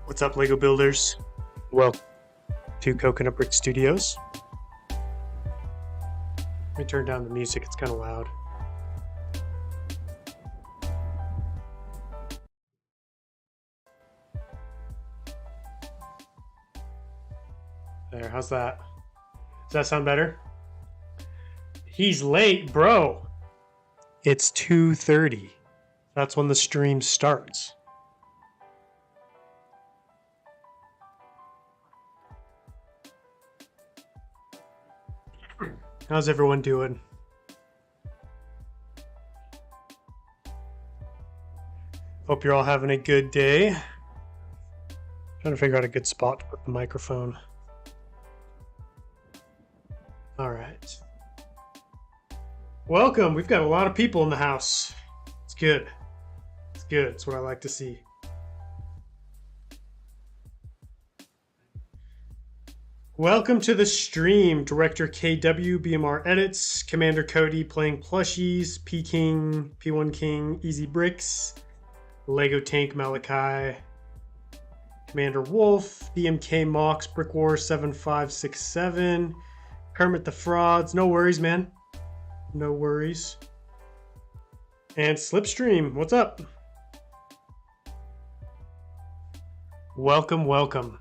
What's up, Lego builders? Welcome to Coconut Brick Studios. Let me turn down the music, it's kind of loud. There, how's that? Does that sound better? He's late, bro. It's 2:30. That's when the stream starts. How's everyone doing? Hope you're all having a good day. Trying to figure out a good spot to put the microphone. All right. Welcome. We've got a lot of people in the house. It's good. It's good. It's what I like to see. Welcome to the stream. Director KW, BMR Edits, Commander Cody playing plushies, P King, P1 King, Easy Bricks, Lego Tank Malachi, Commander Wolf, BMK Mox, Brick Wars 7567, Kermit the Frauds. No worries, man. No worries. And Slipstream, what's up? Welcome, welcome.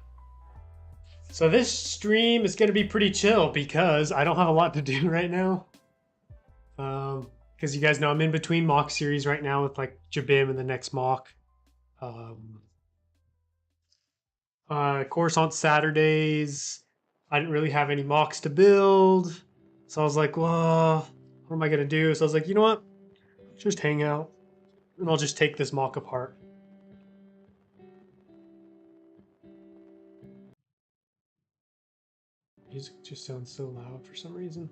So this stream is going to be pretty chill because I don't have a lot to do right now. Because you guys know I'm in between mock series right now with like Jabim and the next mock. Course on Saturdays, I didn't really have any mocks to build. So I was like, well, what am I going to do? So I was like, you know what? Just hang out and I'll just take this mock apart. Music just sounds so loud for some reason.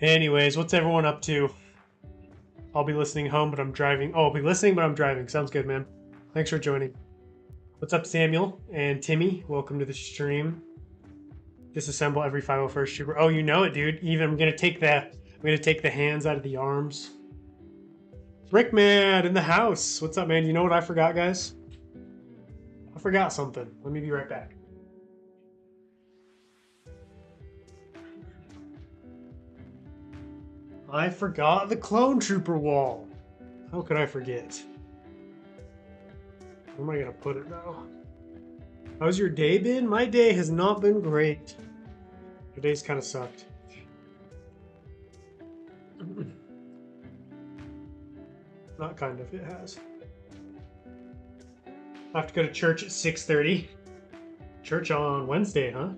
Anyways, what's everyone up to? I'll be listening home, but I'm driving. Oh, I'll be listening, but I'm driving. Sounds good, man. Thanks for joining. What's up, Samuel and Timmy? Welcome to the stream. Disassemble every 501st trooper. Oh, you know it, dude. Even I'm gonna take the hands out of the arms. Brickman in the house. What's up, man? You know what I forgot, guys? I forgot something. Let me be right back. I forgot the clone trooper wall. How could I forget? Where am I gonna put it now? How's your day been? My day has not been great. Today's kind of sucked. Not kind of, it has. I have to go to church at 6:30. Church on Wednesday, huh?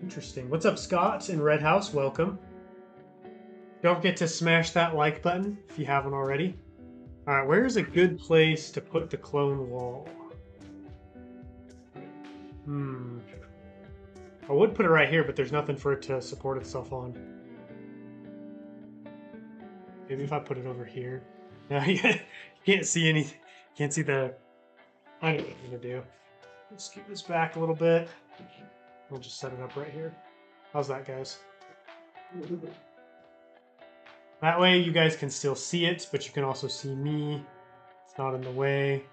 Interesting. What's up, Scott in Red House? Welcome. Don't forget to smash that like button if you haven't already. All right, where's a good place to put the clone wall? I would put it right here, but there's nothing for it to support itself on. Maybe if I put it over here. No, you can't see anything. Can't see the... I know what I'm gonna do. Let's scoot this back a little bit. We'll just set it up right here. How's that, guys? That way you guys can still see it, but you can also see me. It's not in the way.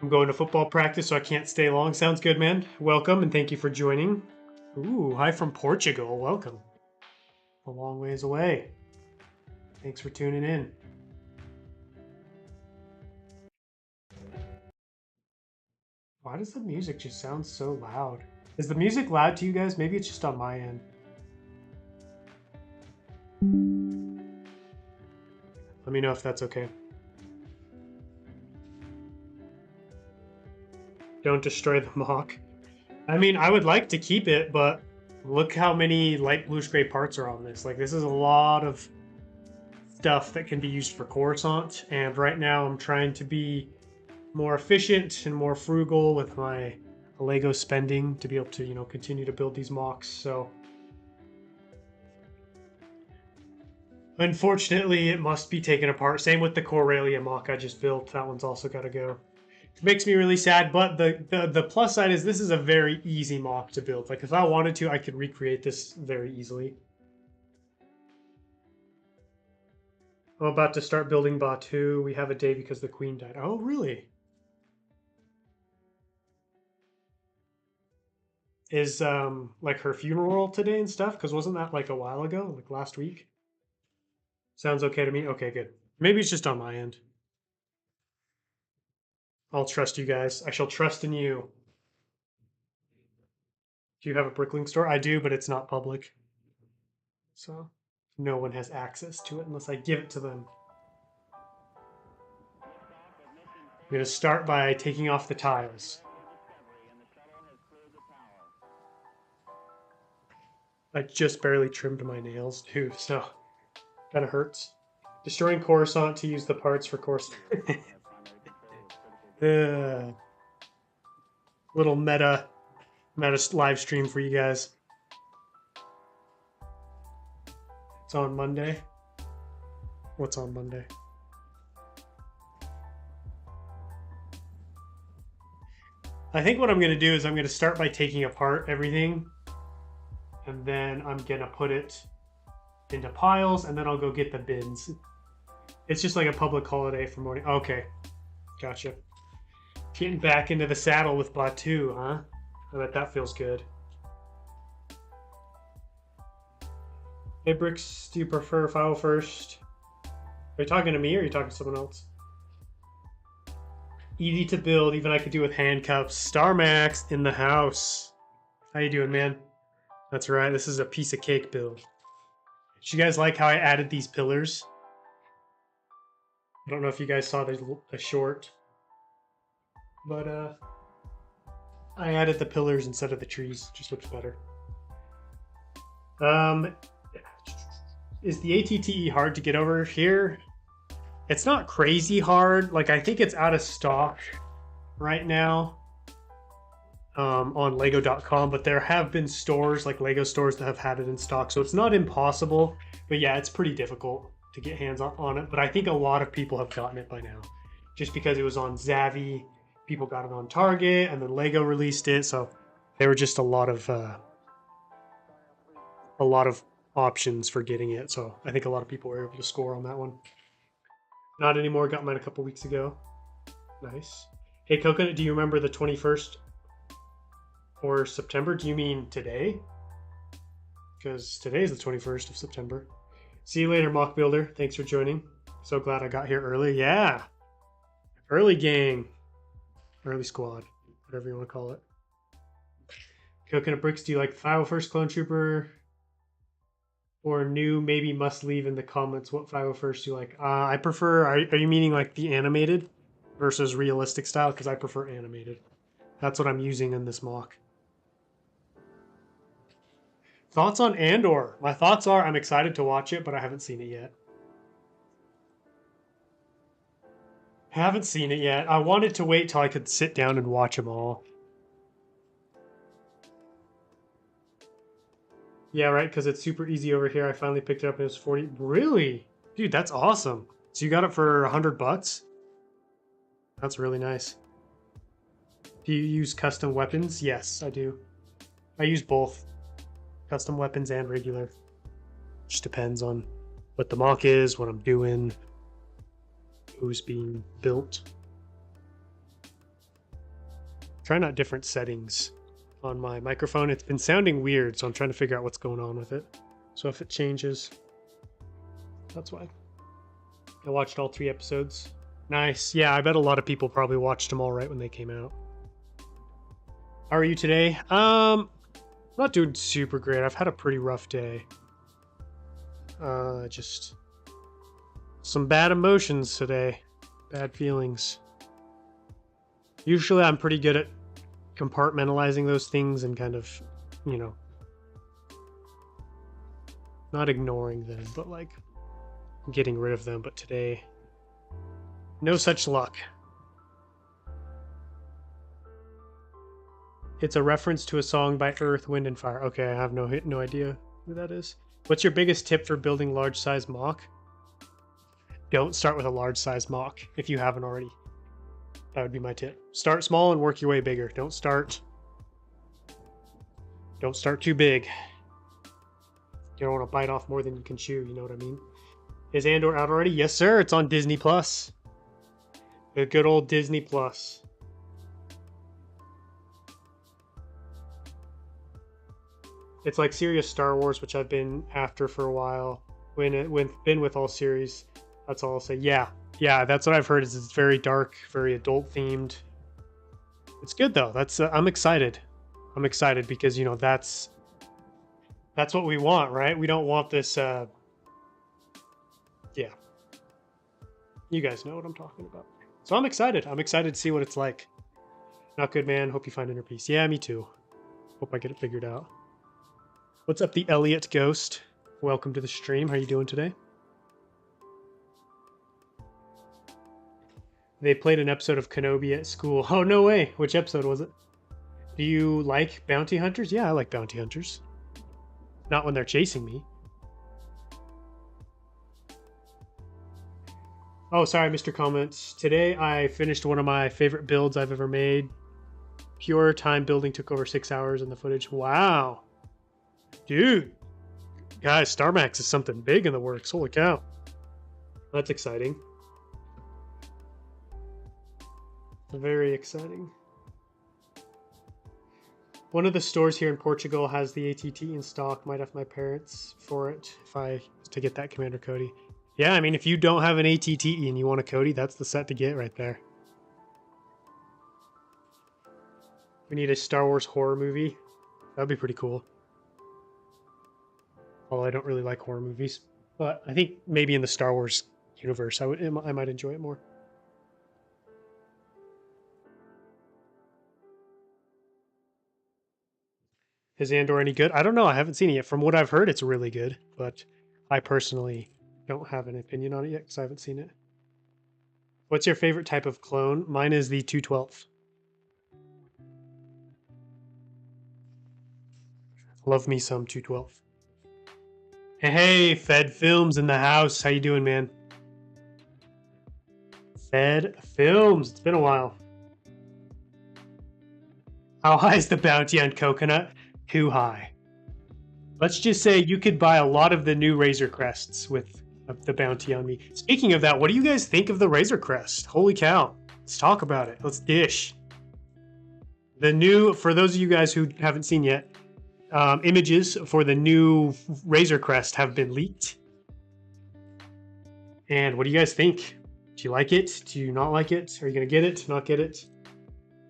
I'm going to football practice, so I can't stay long. Sounds good, man. Welcome, and thank you for joining. Ooh, hi from Portugal. Welcome. A long ways away. Thanks for tuning in. Why does the music just sound so loud? Is the music loud to you guys? Maybe it's just on my end. Let me know if that's okay. Don't destroy the mock. I mean, I would like to keep it, but look how many light bluish gray parts are on this. Like, this is a lot of stuff that can be used for Coruscant, and right now I'm trying to be more efficient and more frugal with my Lego spending to be able to, you know, continue to build these mocks. So unfortunately, it must be taken apart. Same with the Corellia mock I just built. That one's also got to go. It makes me really sad, but the plus side is this is a very easy mock to build. Like if I wanted to, I could recreate this very easily. I'm about to start building Batu. We have a day because the queen died. Oh, really? Is like her funeral today and stuff? Because wasn't that like a while ago, like last week? Sounds okay to me. Okay, good. Maybe it's just on my end. I'll trust you guys. I shall trust in you. Do you have a brickling store? I do, but it's not public. So no one has access to it unless I give it to them. I'm going to start by taking off the tiles. I just barely trimmed my nails too, so kind of hurts. Destroying Coruscant to use the parts for Coruscant. Little meta live stream for you guys. It's on Monday. What's on Monday? I think what I'm going to do is I'm going to start by taking apart everything, and then I'm going to put it into piles, and then I'll go get the bins. It's just like a public holiday for morning. Okay, gotcha. Getting back into the saddle with Batu, huh? I bet that feels good. Hey, Bricks, do you prefer file first? Are you talking to me or are you talking to someone else? Easy to build, even I could do with handcuffs. Star Max in the house. How you doing, man? That's right, this is a piece of cake build. Did you guys like how I added these pillars? I don't know if you guys saw the short, but I added the pillars instead of the trees. Just looks better. Is the ATTE hard to get over here? It's not crazy hard. Like, I think it's out of stock right now on Lego.com, but there have been stores, like Lego stores, that have had it in stock. So it's not impossible, but yeah, it's pretty difficult to get hands on it. But I think a lot of people have gotten it by now, just because it was on Zavvi. People got it on Target, and then Lego released it. So there were just a lot of options for getting it. So I think a lot of people were able to score on that one. Not anymore. Got mine a couple weeks ago. Nice. Hey, Coconut, do you remember the 21st or September? Do you mean today? Because today is the 21st of September. See you later, Mock Builder. Thanks for joining. So glad I got here early. Yeah. Early gang. Early squad. Whatever you want to call it. Coconut Bricks, do you like 501st Clone Trooper? Or new, maybe must leave in the comments what 501st you like. I prefer, are you meaning like the animated versus realistic style? Because I prefer animated. That's what I'm using in this mock. Thoughts on Andor? My thoughts are I'm excited to watch it, but I haven't seen it yet. Haven't seen it yet. I wanted to wait till I could sit down and watch them all. Yeah, right, because it's super easy over here. I finally picked it up and it was 40. Really? Dude, that's awesome. So you got it for $100? That's really nice. Do you use custom weapons? Yes, I do. I use both. Custom weapons and regular. Just depends on what the mock is, what I'm doing, who's being built. Trying out different settings on my microphone. It's been sounding weird, so I'm trying to figure out what's going on with it. So if it changes, that's why. I watched all 3 episodes. Nice. Yeah, I bet a lot of people probably watched them all right when they came out. How are you today? Not doing super great. I've had a pretty rough day. Just some bad emotions today. Bad feelings. Usually I'm pretty good at compartmentalizing those things and kind of, you know, not ignoring them, but like getting rid of them. But today, no such luck. It's a reference to a song by Earth, Wind, and Fire. Okay, I have no idea who that is. What's your biggest tip for building large size mock? Don't start with a large size mock if you haven't already. That would be my tip. Start small and work your way bigger. Don't start too big. You don't want to bite off more than you can chew, you know what I mean? Is Andor out already? Yes, sir. It's on Disney Plus. The good old Disney Plus. It's like serious Star Wars, which I've been after for a while. Been with all series. That's all I'll say. Yeah, that's what I've heard. Is it's very dark, very adult themed. It's good though. That's I'm excited. I'm excited because that's what we want, right? We don't want this. Yeah, you guys know what I'm talking about. So I'm excited. I'm excited to see what it's like. Not good, man. Hope you find inner peace. Yeah, me too. Hope I get it figured out. What's up, the Elliot Ghost? Welcome to the stream. How you doing today? They played an episode of Kenobi at school. Oh, no way. Which episode was it? Do you like bounty hunters? Yeah, I like bounty hunters. Not when they're chasing me. Oh, sorry, Mr. Comments. Today I finished one of my favorite builds I've ever made. Pure time building took over 6 hours in the footage. Wow. Dude. Guys, StarMax is something big in the works. Holy cow. That's exciting. Very exciting. One of the stores here in Portugal has the ATT in stock. Might have my parents for it to get that, Commander Cody. Yeah, I mean, if you don't have an ATT and you want a Cody, that's the set to get right there. We need a Star Wars horror movie. That'd be pretty cool. Although I don't really like horror movies, but I think maybe in the Star Wars universe, I might enjoy it more. Is Andor any good? I don't know. I haven't seen it yet. From what I've heard, it's really good, but I personally don't have an opinion on it yet because I haven't seen it. What's your favorite type of clone? Mine is the 212. Love me some 212. Hey, Fed Films in the house. How you doing, man? Fed Films. It's been a while. How high is the bounty on coconut? Too high. Let's just say you could buy a lot of the new Razor Crests with the bounty on me. Speaking of that, what do you guys think of the Razor Crest? Holy cow. Let's talk about it. Let's dish. The new, for those of you guys who haven't seen yet, images for the new Razor Crest have been leaked. And what do you guys think? Do you like it? Do you not like it? Are you going to get it? Not get it?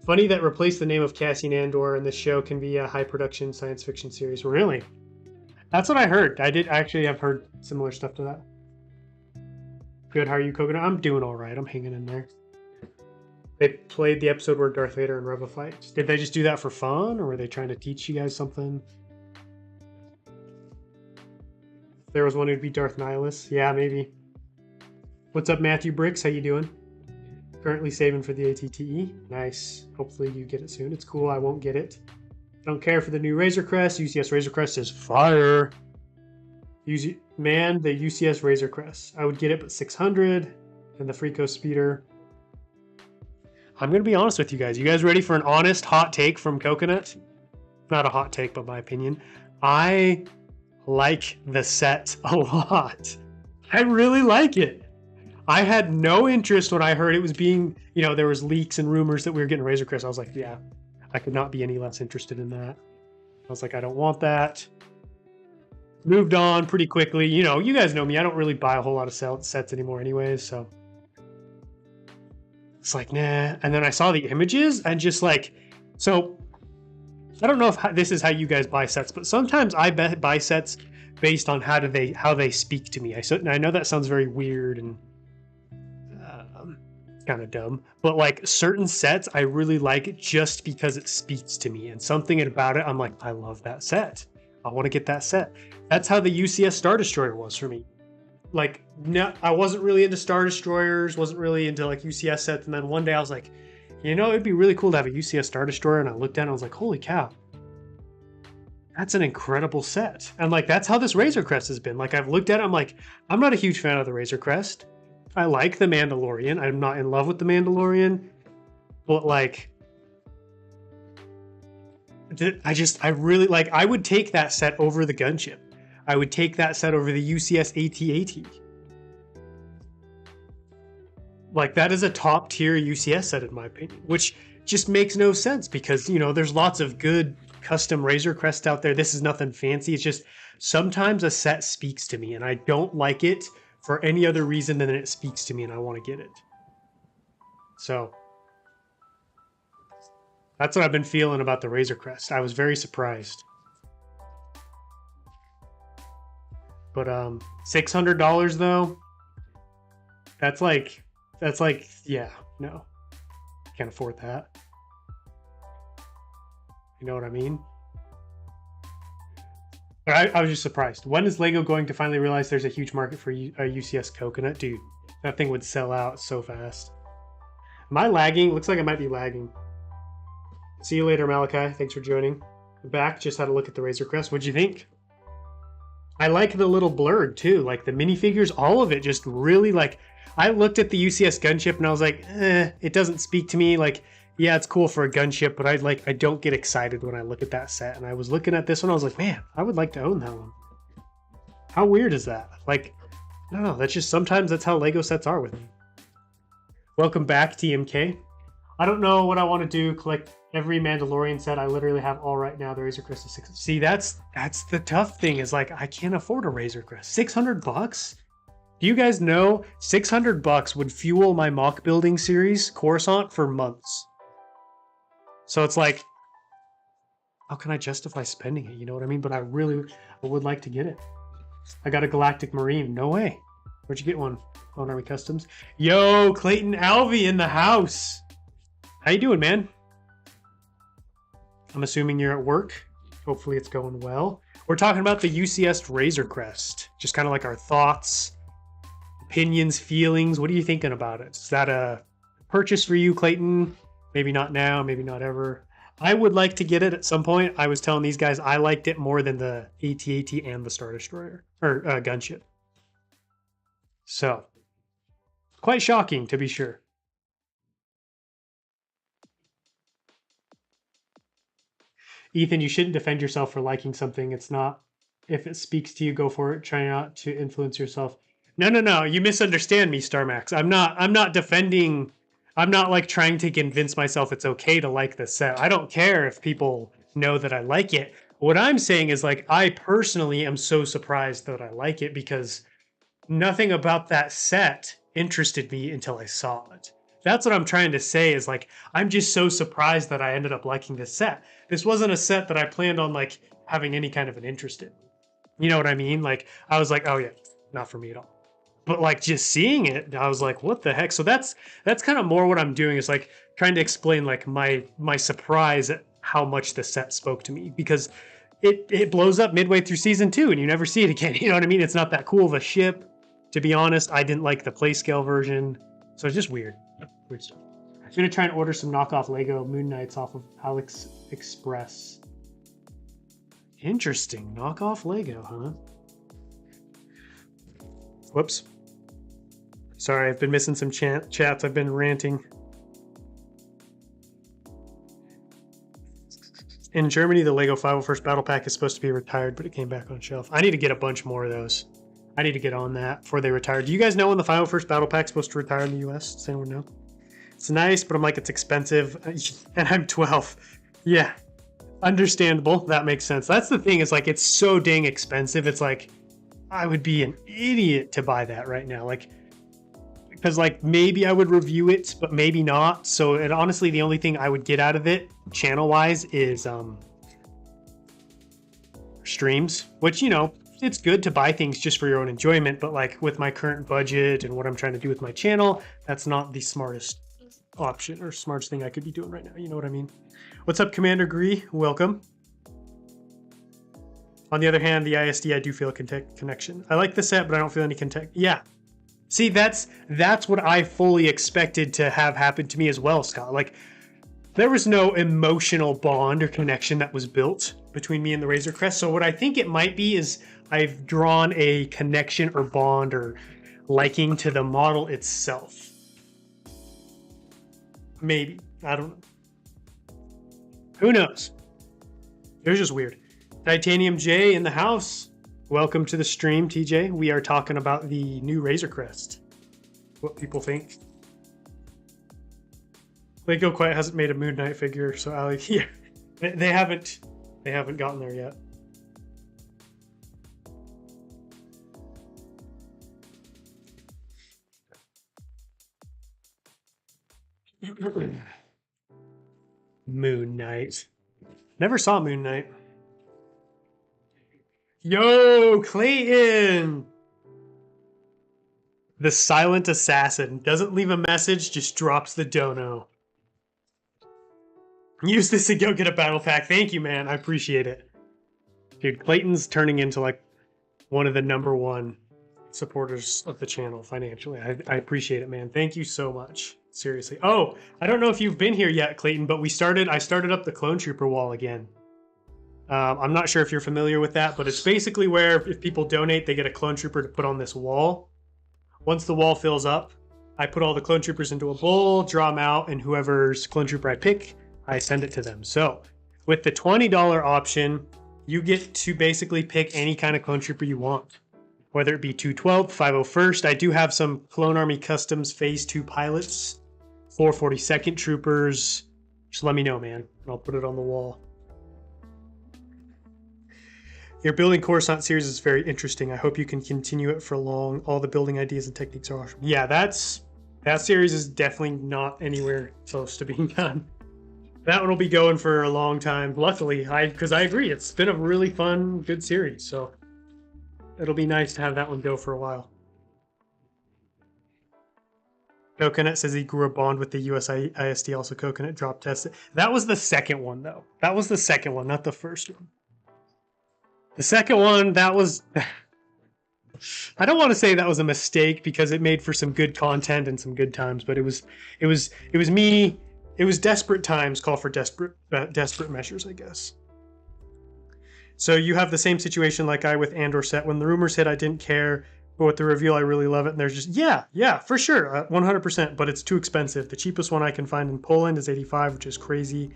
Funny that replace the name of Cassian Andor in the show can be a high production science fiction series. Really? That's what I heard. I actually have heard similar stuff to that. Good. How are you, Coconut? I'm doing all right. I'm hanging in there. They played the episode where Darth Vader and Reva fight. Did they just do that for fun, or were they trying to teach you guys something? If there was one who'd be Darth Nihilus. Yeah, maybe. What's up, Matthew Bricks? How you doing? Currently saving for the ATTE. Nice. Hopefully you get it soon. It's cool. I won't get it. I don't care for the new Razor Crest. UCS Razor Crest is fire. Man, the UCS Razor Crest. I would get it, but 600. And the Freako Speeder. I'm going to be honest with you guys. You guys ready for an honest hot take from Coconut? Not a hot take, but my opinion. I like the set a lot. I really like it. I had no interest when I heard it was being, there was leaks and rumors that we were getting Razor Crest. I was like, yeah, I could not be any less interested in that. I was like, I don't want that. Moved on pretty quickly. You guys know me. I don't really buy a whole lot of sets anymore anyways, so. It's like, nah. And then I saw the images and just like, so I don't know if this is how you guys buy sets, but sometimes I buy sets based on how they speak to me. I know that sounds very weird and kind of dumb, but like certain sets I really like just because it speaks to me, and something about it I'm like, I love that set. I want to get that set. That's how the UCS Star Destroyer was for me. Like, no, I wasn't really into Star Destroyers, wasn't really into like UCS sets, and then one day I was like, it'd be really cool to have a UCS Star Destroyer, and I looked at it and I was like, holy cow, that's an incredible set. And like, that's how this Razor Crest has been. Like, I've looked at it, I'm like, I'm not a huge fan of the Razor Crest. I like the Mandalorian. I'm not in love with the Mandalorian. But like, I really like, I would take that set over the gunship. I would take that set over the UCS AT-AT. Like, that is a top tier UCS set in my opinion, which just makes no sense because, you know, there's lots of good custom Razor Crest out there. This is nothing fancy. It's just sometimes a set speaks to me and I don't like it for any other reason than it speaks to me and I want to get it. So that's what I've been feeling about the Razor Crest. I was very surprised. But $600 though, that's like, yeah, no, can't afford that. You know what I mean? But I was just surprised. When is Lego going to finally realize there's a huge market for a UCS coconut? Dude, that thing would sell out so fast. Am I lagging? Looks like I might be lagging. See you later, Malachi. Thanks for joining. Back, just had a look at the Razor Crest. What'd you think? I like the little blurred too. Like the minifigures, all of it just really like, I looked at the UCS gunship and I was like, it doesn't speak to me. Like, yeah, it's cool for a gunship, but I don't get excited when I look at that set. And I was looking at this one, I was like, man, I would like to own that one. How weird is that? Like, I don't know. That's just, sometimes that's how Lego sets are with me. Welcome back, TMK. I don't know what I want to do. Collect every Mandalorian set. I literally have all right now. The Razor Crest is 6. See, that's the tough thing is like, I can't afford a Razor Crest. 600 bucks? Do you guys know 600 bucks would fuel my mock building series Coruscant for months? So it's like, how can I justify spending it? You know what I mean? But I would like to get it. I got a Galactic Marine. No way. Where'd you get one? Lone Army Customs. Yo, Clayton Alvey in the house. How you doing, man? I'm assuming you're at work. Hopefully it's going well. We're talking about the UCS Razor Crest. Just kind of like our thoughts, opinions, feelings. What are you thinking about it? Is that a purchase for you, Clayton? Maybe not now, maybe not ever. I would like to get it at some point. I was telling these guys I liked it more than the AT-AT and the Star Destroyer, or gunship. So, quite shocking to be sure. Ethan, you shouldn't defend yourself for liking something. It's not, if it speaks to you, go for it. Try not to influence yourself. No. You misunderstand me, StarMax. I'm not defending. I'm not like trying to convince myself it's okay to like this set. I don't care if people know that I like it. What I'm saying is like, I personally am so surprised that I like it because nothing about that set interested me until I saw it. That's what I'm trying to say is like, I'm just so surprised that I ended up liking this set. This wasn't a set that I planned on like having any kind of an interest in. You know what I mean? Like, I was like, oh yeah, not for me at all. But like just seeing it, I was like, what the heck? So that's kind of more what I'm doing is like trying to explain like my surprise at how much the set spoke to me because it blows up midway through season 2 and you never see it again. You know what I mean? It's not that cool of a ship. To be honest, I didn't like the playscale version. So it's just weird. Weird stuff. I'm going to try and order some knockoff Lego Moon Knights off of Alex Express. Interesting. Knockoff Lego, huh? Whoops. Sorry, I've been missing some chats. I've been ranting. In Germany, the Lego 501st Battle Pack is supposed to be retired, but it came back on shelf. I need to get a bunch more of those. I need to get on that before they retire. Do you guys know when the 501st Battle Pack is supposed to retire in the US? Does anyone know? It's nice, but I'm like, it's expensive. And I'm 12. Yeah. Understandable. That makes sense. That's the thing is like, it's so dang expensive. It's like, I would be an idiot to buy that right now. Like, because like maybe I would review it, but maybe not. So it, honestly, the only thing I would get out of it channel wise is streams, which, you know, it's good to buy things just for your own enjoyment. But like with my current budget and what I'm trying to do with my channel, that's not the smartest option or smartest thing I could be doing right now. You know what I mean? What's up, Commander Gree? Welcome. On the other hand, the ISD, I do feel a connection. I like the set, but I don't feel any connection. Yeah. See, that's what I fully expected to have happen to me as well, Scott. Like, there was no emotional bond or connection that was built between me and the Razor Crest. So what I think it might be is I've drawn a connection or bond or liking to the model itself. Maybe. I don't know. Who knows? It was just weird. Titanium J in the house. Welcome to the stream, TJ. We are talking about the new Razor Crest. What people think. Lego quite hasn't made a Moon Knight figure, so Ali, yeah, they haven't gotten there yet. Moon Knight. Never saw Moon Knight. Yo, Clayton! The silent assassin. Doesn't leave a message, just drops the dono. Use this to go get a battle pack. Thank you, man. I appreciate it. Dude, Clayton's turning into like one of the #1 supporters of the channel financially. I appreciate it, man. Thank you so much. Seriously. Oh, I don't know if you've been here yet, Clayton, but I started up the Clone Trooper wall again. I'm not sure if you're familiar with that, but it's basically where if people donate, they get a Clone Trooper to put on this wall. Once the wall fills up, I put all the Clone Troopers into a bowl, draw them out, and whoever's Clone Trooper I pick, I send it to them. So with the $20 option, you get to basically pick any kind of Clone Trooper you want, whether it be 212, 501st. I do have some Clone Army Customs Phase 2 pilots, 442nd Troopers. Just let me know, man, and I'll put it on the wall. Your building Coruscant series is very interesting. I hope you can continue it for long. All the building ideas and techniques are awesome. Yeah, that series is definitely not anywhere close to being done. That one will be going for a long time. Luckily, because I agree, it's been a really fun, good series. So it'll be nice to have that one go for a while. Coconut says he grew a bond with the US ISD. Also, Coconut drop tested. That was the second one, though. That was the second one, not the first one. The second one, that was... I don't want to say that was a mistake because it made for some good content and some good times, but it was me. It was desperate times call for desperate measures, I guess. So you have the same situation like I with Andor set. When the rumors hit, I didn't care, but with the reveal, I really love it. And there's just, yeah, for sure, 100%, but it's too expensive. The cheapest one I can find in Poland is 85, which is crazy,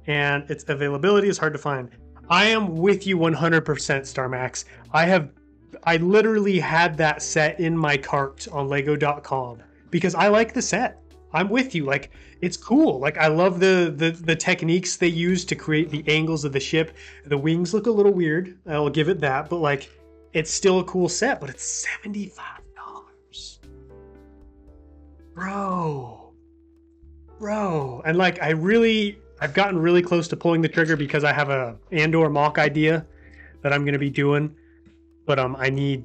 and its availability is hard to find. I am with you 100%, StarMax. I literally had that set in my cart on Lego.com because I like the set. I'm with you. Like, it's cool. Like, I love the techniques they use to create the angles of the ship. The wings look a little weird. I'll give it that. But, like, it's still a cool set. But it's $75. Bro. And, like, I've gotten really close to pulling the trigger because I have a Andor mock idea that I'm going to be doing. But I need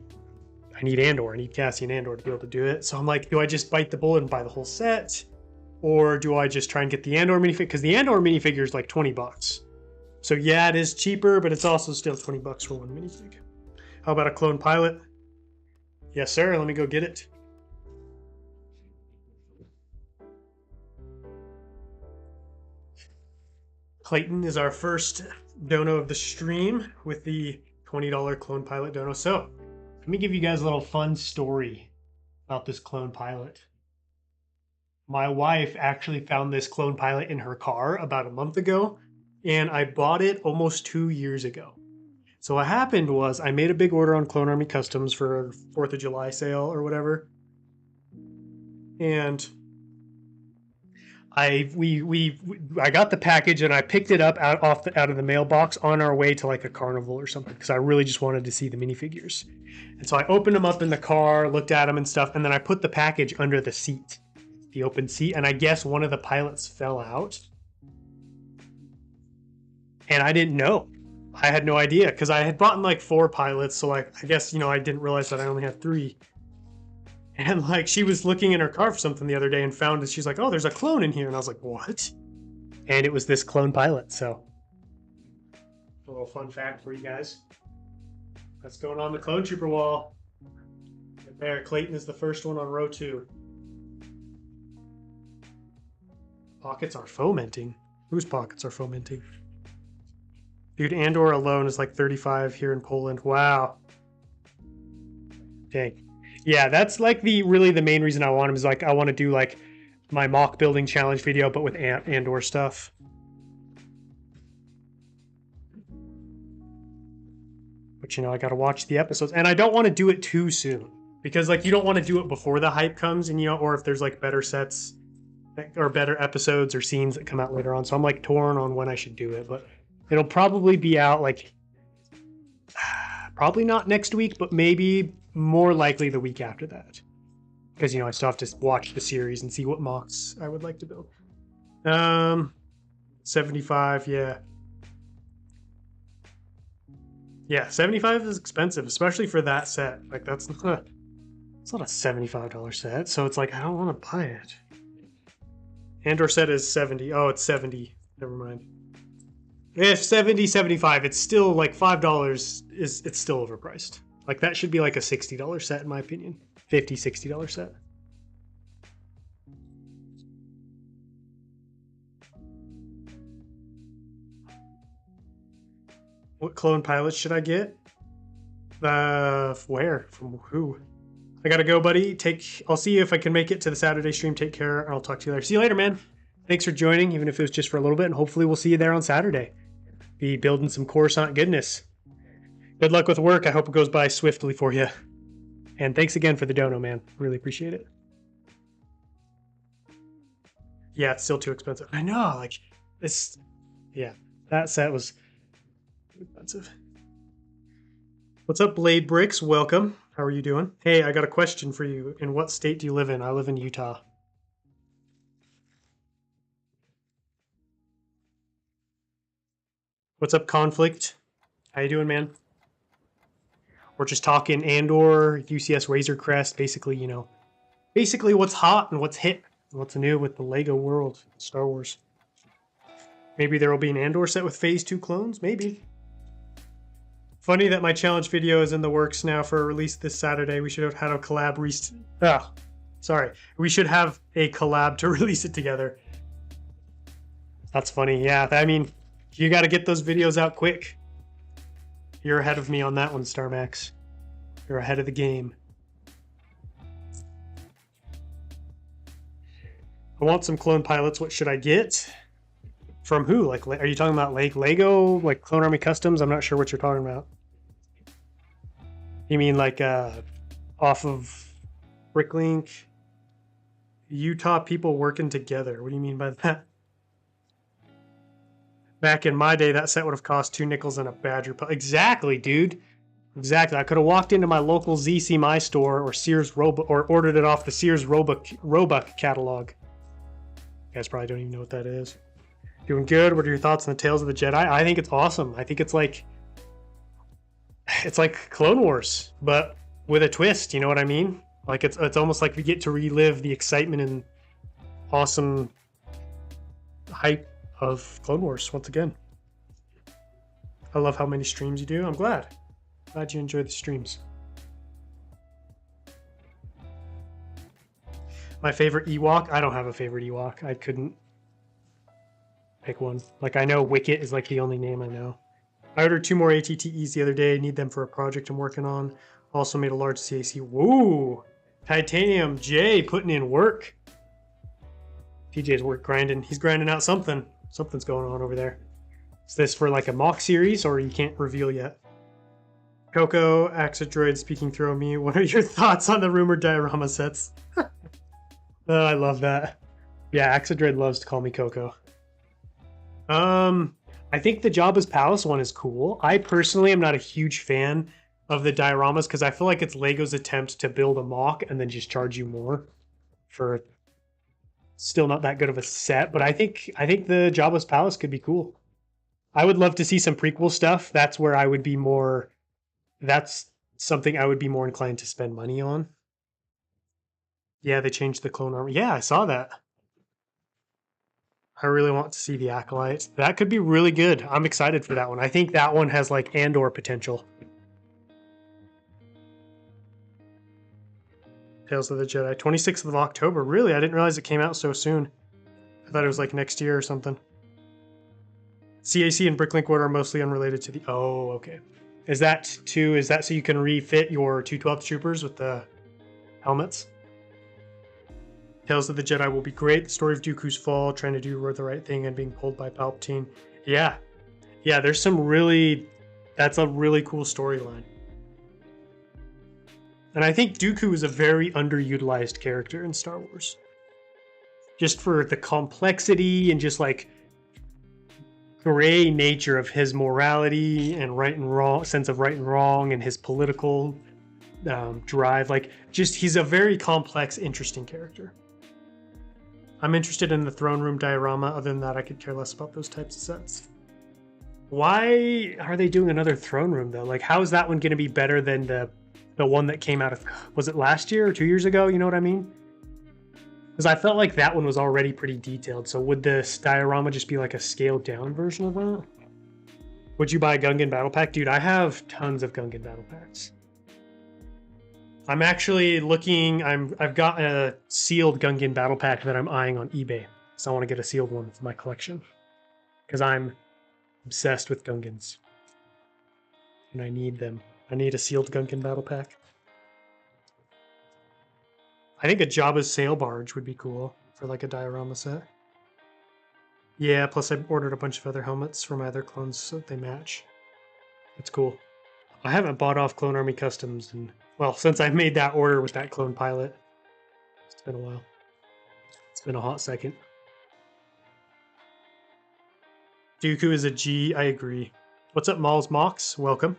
Andor. I need Cassian Andor to be able to do it. So I'm like, do I just bite the bullet and buy the whole set? Or do I just try and get the Andor minifigure? Because the Andor minifigure is like $20. So yeah, it is cheaper, but it's also still $20 for one minifig. How about a clone pilot? Yes, sir. Let me go get it. Clayton is our first dono of the stream with the $20 clone pilot dono. So let me give you guys a little fun story about this clone pilot. My wife actually found this clone pilot in her car about a month ago, and I bought it almost 2 years ago. So what happened was I made a big order on Clone Army Customs for a 4th of July sale or whatever. And I got the package and I picked it up out of the mailbox on our way to like a carnival or something because I really just wanted to see the minifigures. And so I opened them up in the car, looked at them and stuff, and then I put the package under the seat, the open seat, and I guess one of the pilots fell out. And I didn't know. I had no idea because I had bought like 4 pilots, so like I guess, I didn't realize that I only had 3. And like she was looking in her car for something the other day and found it. She's like, oh, there's a clone in here. And I was like, what? And it was this clone pilot. So a little fun fact for you guys. That's going on the Clone Trooper wall. Right there, Clayton is the first one on row 2. Pockets are fomenting. Whose pockets are fomenting? Dude, Andor alone is like 35 here in Poland. Wow. Dang. Yeah, that's like really the main reason I want him is like I want to do like my mock building challenge video, but with Andor stuff. But, you know, I got to watch the episodes. And I don't want to do it too soon. Because, like, you don't want to do it before the hype comes. And, you know, or if there's, like, better sets or better episodes or scenes that come out later on. So I'm, like, torn on when I should do it. But it'll probably be out, like, probably not next week, but maybe more likely the week after that. Because, you know, I still have to watch the series and see what mocks I would like to build. 75, yeah. Yeah, 75 is expensive, especially for that set. Like, it's not a $75 set, so it's like, I don't want to buy it. Andor set is 70. Oh, it's 70. Never mind. If 70, 75, it's still like $5 it's still overpriced. Like, that should be like a $60 set in my opinion. $50, $60 set. What clone pilots should I get? Where? From who? I gotta go, buddy. I'll see you if I can make it to the Saturday stream. Take care, and I'll talk to you later. See you later, man. Thanks for joining, even if it was just for a little bit, and hopefully we'll see you there on Saturday. Be building some Coruscant goodness. Good luck with work. I hope it goes by swiftly for you. And thanks again for the dono, man. Really appreciate it. Yeah, it's still too expensive. I know, like, this... Yeah, that set was expensive. What's up, Blade Bricks? Welcome. How are you doing? Hey, I got a question for you. In what state do you live in? I live in Utah. What's up, Conflict? How you doing, man? We're just talking Andor, UCS Razor Crest, basically, you know, basically what's hot and what's hit, and what's new with the Lego world, Star Wars. Maybe there will be an Andor set with Phase 2 clones, maybe. Funny that my challenge video is in the works now for a release this Saturday. We should have had a collab we should have a collab to release it together. That's funny. Yeah, I mean, you got to get those videos out quick. You're ahead of me on that one, StarMax. You're ahead of the game. I want some clone pilots. What should I get? From who? Like, are you talking about like Lego, like Clone Army Customs? I'm not sure what you're talking about. You mean like off of Bricklink? Utah people working together. What do you mean by that? Back in my day, that set would have cost 2 nickels and a Badger. Exactly, dude. Exactly. I could have walked into my local ZC My store or Sears Roebuck, or ordered it off the Sears Roebuck catalog. You guys probably don't even know what that is. Doing good. What are your thoughts on the Tales of the Jedi? I think it's awesome. I think it's like Clone Wars, but with a twist. You know what I mean? Like it's almost like we get to relive the excitement and awesome hype of Clone Wars once again. I love how many streams you do. I'm glad you enjoy the streams. My favorite Ewok? I don't have a favorite Ewok. I couldn't pick one. Like, I know Wicket is like the only name I know. I ordered 2 more ATTEs the other day. Need them for a project I'm working on. Also made a large CAC. Woo! Titanium J putting in work. TJ's work grinding. He's grinding out something. Something's going on over there. Is this for like a mock series, or you can't reveal yet? Coco, Axodroid speaking through me. What are your thoughts on the rumored diorama sets? Oh, I love that. Yeah, Axodroid loves to call me Coco. I think the Jabba's Palace one is cool. I personally am not a huge fan of the dioramas because I feel like it's Lego's attempt to build a mock and then just charge you more for still not that good of a set. But I think the Jabba's Palace could be cool. I would love to see some prequel stuff. That's where I would be more. That's something I would be more inclined to spend money on. Yeah, they changed the clone armor. Yeah, I saw that. I really want to see the Acolyte. That could be really good. I'm excited for that one. I think that one has like Andor potential. Tales of the Jedi. 26th of October. Really? I didn't realize it came out so soon. I thought it was like next year or something. CAC and Bricklink Wood are mostly unrelated to the... Oh, okay. Is that so you can refit your 212 troopers with the helmets? Tales of the Jedi will be great. The story of Dooku's fall, trying to do the right thing and being pulled by Palpatine. Yeah. Yeah, there's some really... That's a really cool storyline. And I think Dooku is a very underutilized character in Star Wars. Just for the complexity and just like gray nature of his morality and right and wrong, sense of right and wrong, and his political drive. Like, just he's a very complex, interesting character. I'm interested in the throne room diorama. Other than that, I could care less about those types of sets. Why are they doing another throne room though? Like, how is that one going to be better than the one that came out of, was it last year or 2 years ago? You know what I mean? Because I felt like that one was already pretty detailed. So would this diorama just be like a scaled down version of that? Would you buy a Gungan battle pack? Dude, I have tons of Gungan battle packs. I'm actually looking, I've got a sealed Gungan battle pack that I'm eyeing on eBay. So I want to get a sealed one for my collection. Because I'm obsessed with Gungans. And I need them. I need a sealed Gungan battle pack. I think a Jabba's sail barge would be cool for like a diorama set. Yeah, plus I ordered a bunch of other helmets for my other clones so that they match. That's cool. I haven't bought off Clone Army Customs and, well, since I made that order with that clone pilot. It's been a while. It's been a hot second. Dooku is a G, I agree. What's up, Malls Mox? Welcome.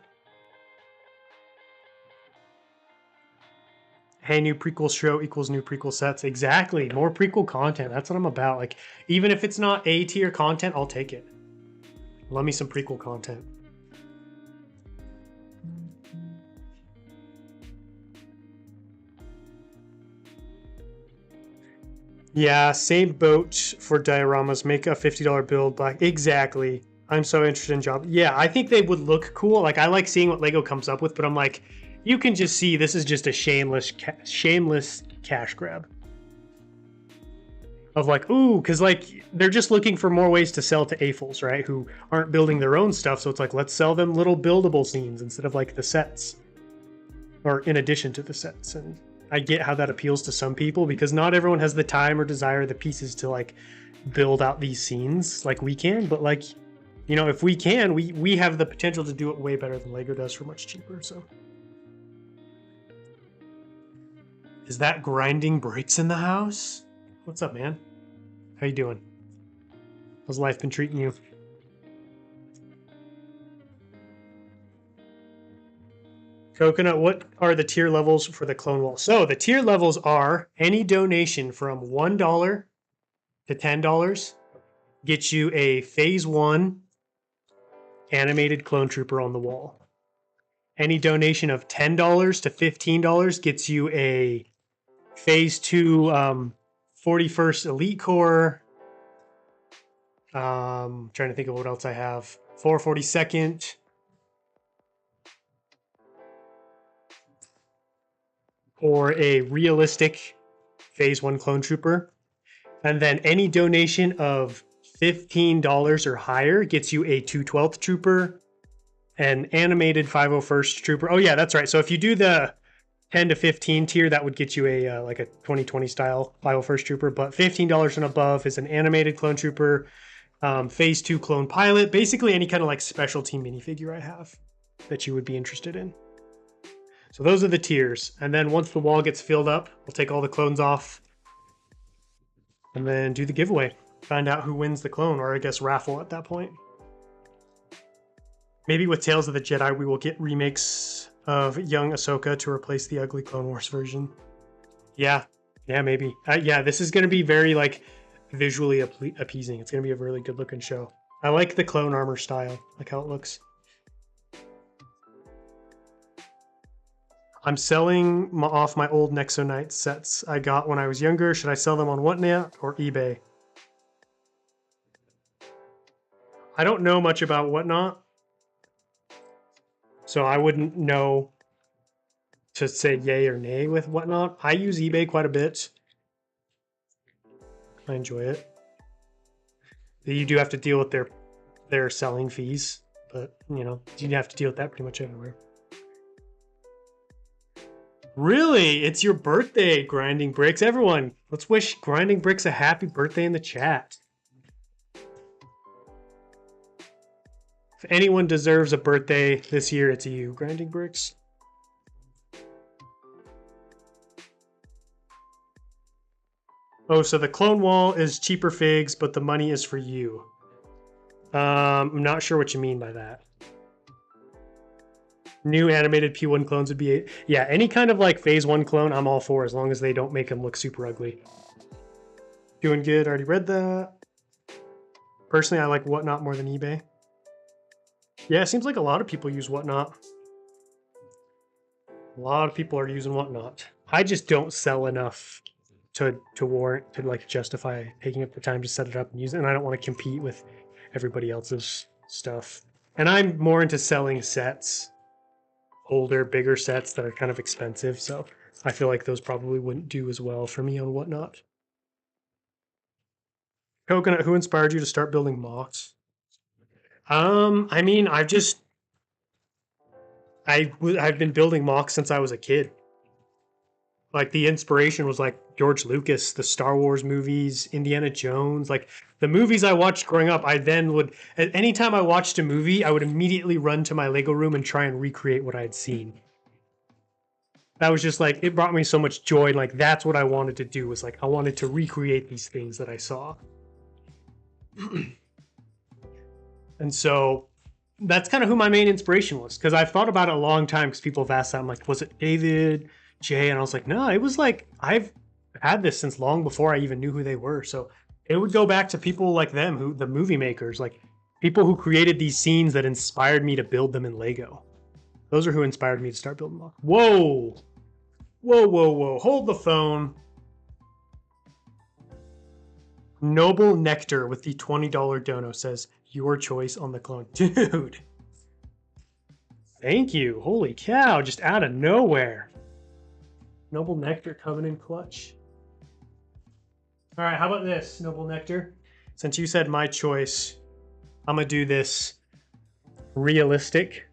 Hey, new prequel show equals new prequel sets. Exactly. More prequel content. That's what I'm about. Like, even if it's not A tier content, I'll take it. Love me some prequel content. Yeah, same boat for dioramas. Make a $50 build black. Exactly. I'm so interested in job. Yeah, I think they would look cool. Like, I like seeing what LEGO comes up with, but I'm like, you can just see this is just a shameless cash grab. Of like, ooh, because like they're just looking for more ways to sell to AFOLs, right? Who aren't building their own stuff. So it's like, let's sell them little buildable scenes instead of like the sets. Or in addition to the sets. And I get how that appeals to some people because not everyone has the time or desire, the pieces to like build out these scenes like we can. But like, you know, if we can, we have the potential to do it way better than LEGO does for much cheaper. So. Is that grinding bricks in the house? What's up, man? How you doing? How's life been treating you? Coconut, what are the tier levels for the clone wall? So the tier levels are any donation from $1 to $10 gets you a phase 1 animated clone trooper on the wall. Any donation of $10 to $15 gets you a phase 2 41st Elite Corps. Trying to think of what else I have. 442nd. Or a realistic phase 1 clone trooper. And then any donation of $15 or higher gets you a 212th trooper, an animated 501st trooper. Oh yeah, that's right. So if you do the 10 to 15 tier, that would get you a like a 2020 style 501st trooper, but $15 and above is an animated clone trooper, phase 2 clone pilot, basically any kind of like specialty minifigure I have that you would be interested in. So those are the tiers. And then once the wall gets filled up, we'll take all the clones off and then do the giveaway. Find out who wins the clone, or I guess raffle at that point. Maybe with Tales of the Jedi, we will get remakes of young Ahsoka to replace the ugly Clone Wars version. Yeah, maybe. Yeah, this is going to be very like visually appeasing. It's going to be a really good looking show. I like the clone armor style, like how it looks. I'm selling off my old Nexo Knight sets I got when I was younger. Should I sell them on Whatnot or eBay? I don't know much about Whatnot, so I wouldn't know to say yay or nay with Whatnot. I use eBay quite a bit. I enjoy it. You do have to deal with their selling fees, but you know, you have to deal with that pretty much everywhere. Really? It's your birthday, Grinding Bricks. Everyone, Let's wish Grinding Bricks a happy birthday in the chat. If anyone deserves a birthday this year, it's you, Grinding Bricks. Oh, so the clone wall is cheaper figs, but the money is for you. I'm not sure what you mean by that. New animated P1 clones would be... Yeah, any kind of like phase 1 clone, I'm all for, as long as they don't make them look super ugly. Doing good. Already read that. Personally, I like Whatnot more than eBay. Yeah, it seems like a lot of people use Whatnot. A lot of people are using Whatnot. I just don't sell enough to warrant, to like justify taking up the time to set it up and use it, and I don't want to compete with everybody else's stuff. And I'm more into selling sets, older, bigger sets that are kind of expensive, so I feel like those probably wouldn't do as well for me on Whatnot. Coconut, who inspired you to start building mocks? I mean, I've been building mocks since I was a kid. Like, the inspiration was like George Lucas, the Star Wars movies, Indiana Jones, like the movies I watched growing up. I then would, anytime I watched a movie, I would immediately run to my Lego room and try and recreate what I had seen. That was just like, it brought me so much joy. Like, that's what I wanted to do, was like, I wanted to recreate these things that I saw. And so that's kind of who my main inspiration was, because I've thought about it a long time, because people have asked that. I'm like, was it David, Jay? And I was like, no, it was like, I've had this since long before I even knew who they were. So it would go back to people like them, who, the movie makers, like people who created these scenes that inspired me to build them in Lego. Those are who inspired me to start building them. Whoa, whoa, whoa, whoa! Hold the phone. Noble Nectar with the $20 dono says, your choice on the clone. Dude. Thank you. Holy cow. Just out of nowhere. Noble Nectar coming in clutch. All right, how about this, Noble Nectar? Since you said my choice, I'm going to do this realistic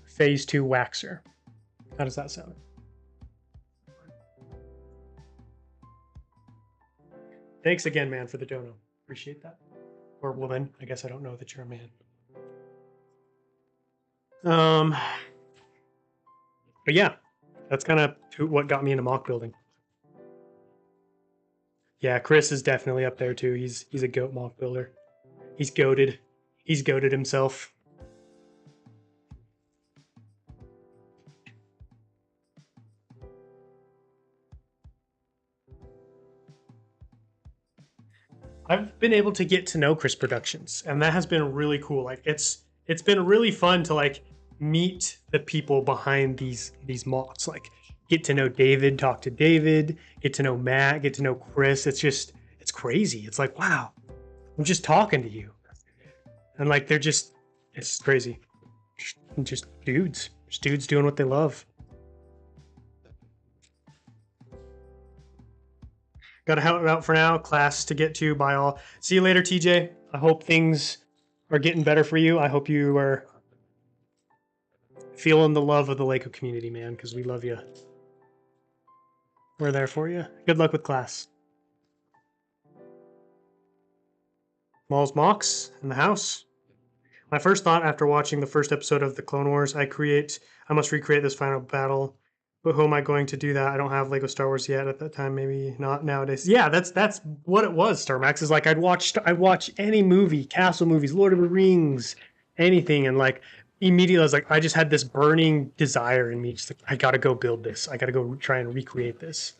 phase 2 waxer. How does that sound? Thanks again, man, for the dono. Appreciate that. Or woman. I guess I don't know that you're a man. But yeah, that's kind of what got me into mock building. Yeah, Chris is definitely up there too. He's a goat mock builder. He's goated. He's goated himself. I've been able to get to know Chris Productions, and that has been really cool. Like, it's been really fun to like meet the people behind these mocks. Like, get to know David, talk to David, get to know Matt, get to know Chris. It's crazy. It's like, wow, I'm just talking to you, and like it's crazy. Just dudes doing what they love. Got to help out for now. Class to get to. Bye all. See you later, TJ. I hope things are getting better for you. I hope you are feeling the love of the Lego community, man, because we love you. We're there for you. Good luck with class. Maul's Mocks in the house. My first thought after watching the first episode of the Clone Wars, I must recreate this final battle. But who am I going to do that? I don't have Lego Star Wars yet at that time. Maybe not nowadays. Yeah, that's what it was, Star Max. Is like I'd watch any movie, Castle movies, Lord of the Rings, anything, and like immediately I was like, I just had this burning desire in me. Just like, I gotta go build this. I gotta go try and recreate this.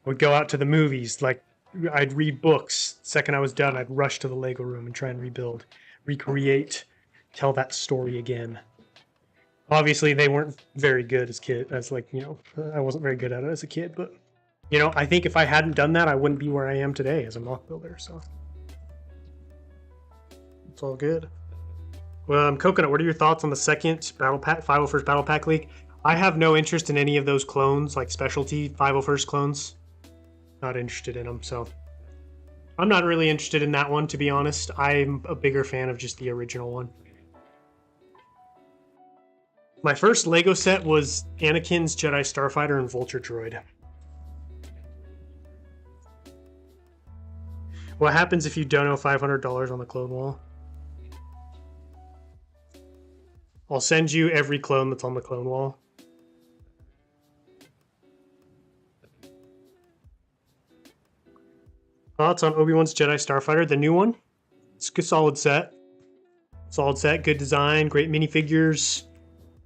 Would go out to the movies, like I'd read books. The second I was done, I'd rush to the Lego room and try and rebuild, recreate, tell that story again. Obviously, they weren't very good I wasn't very good at it as a kid, but, I think if I hadn't done that, I wouldn't be where I am today as a mock builder, so. It's all good. Well, Coconut, what are your thoughts on the second Battle Pack, 501st Battle Pack League? I have no interest in any of those clones, like specialty 501st clones. Not interested in them, so. I'm not really interested in that one, to be honest. I'm a bigger fan of just the original one. My first Lego set was Anakin's Jedi Starfighter and Vulture Droid. What happens if you dono $500 on the clone wall? I'll send you every clone that's on the clone wall. Thoughts on Obi-Wan's Jedi Starfighter, the new one? It's a solid set. Solid set, good design, great minifigures.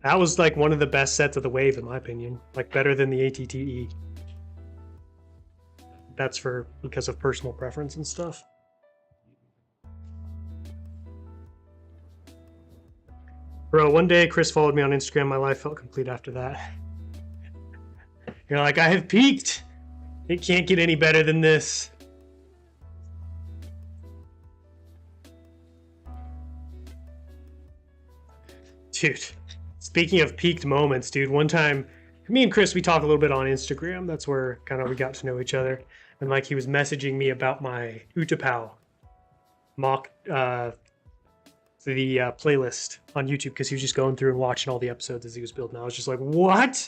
That was like one of the best sets of the wave, in my opinion. Like better than the ATTE. That's because of personal preference and stuff. Bro, one day Chris followed me on Instagram. My life felt complete after that. You're like, I have peaked. It can't get any better than this. Dude, speaking of peaked moments, dude, one time, me and Chris, we talk a little bit on Instagram. That's where kind of we got to know each other. And like he was messaging me about my Utapau mock, the playlist on YouTube, because he was just going through and watching all the episodes as he was building. I was just like, what?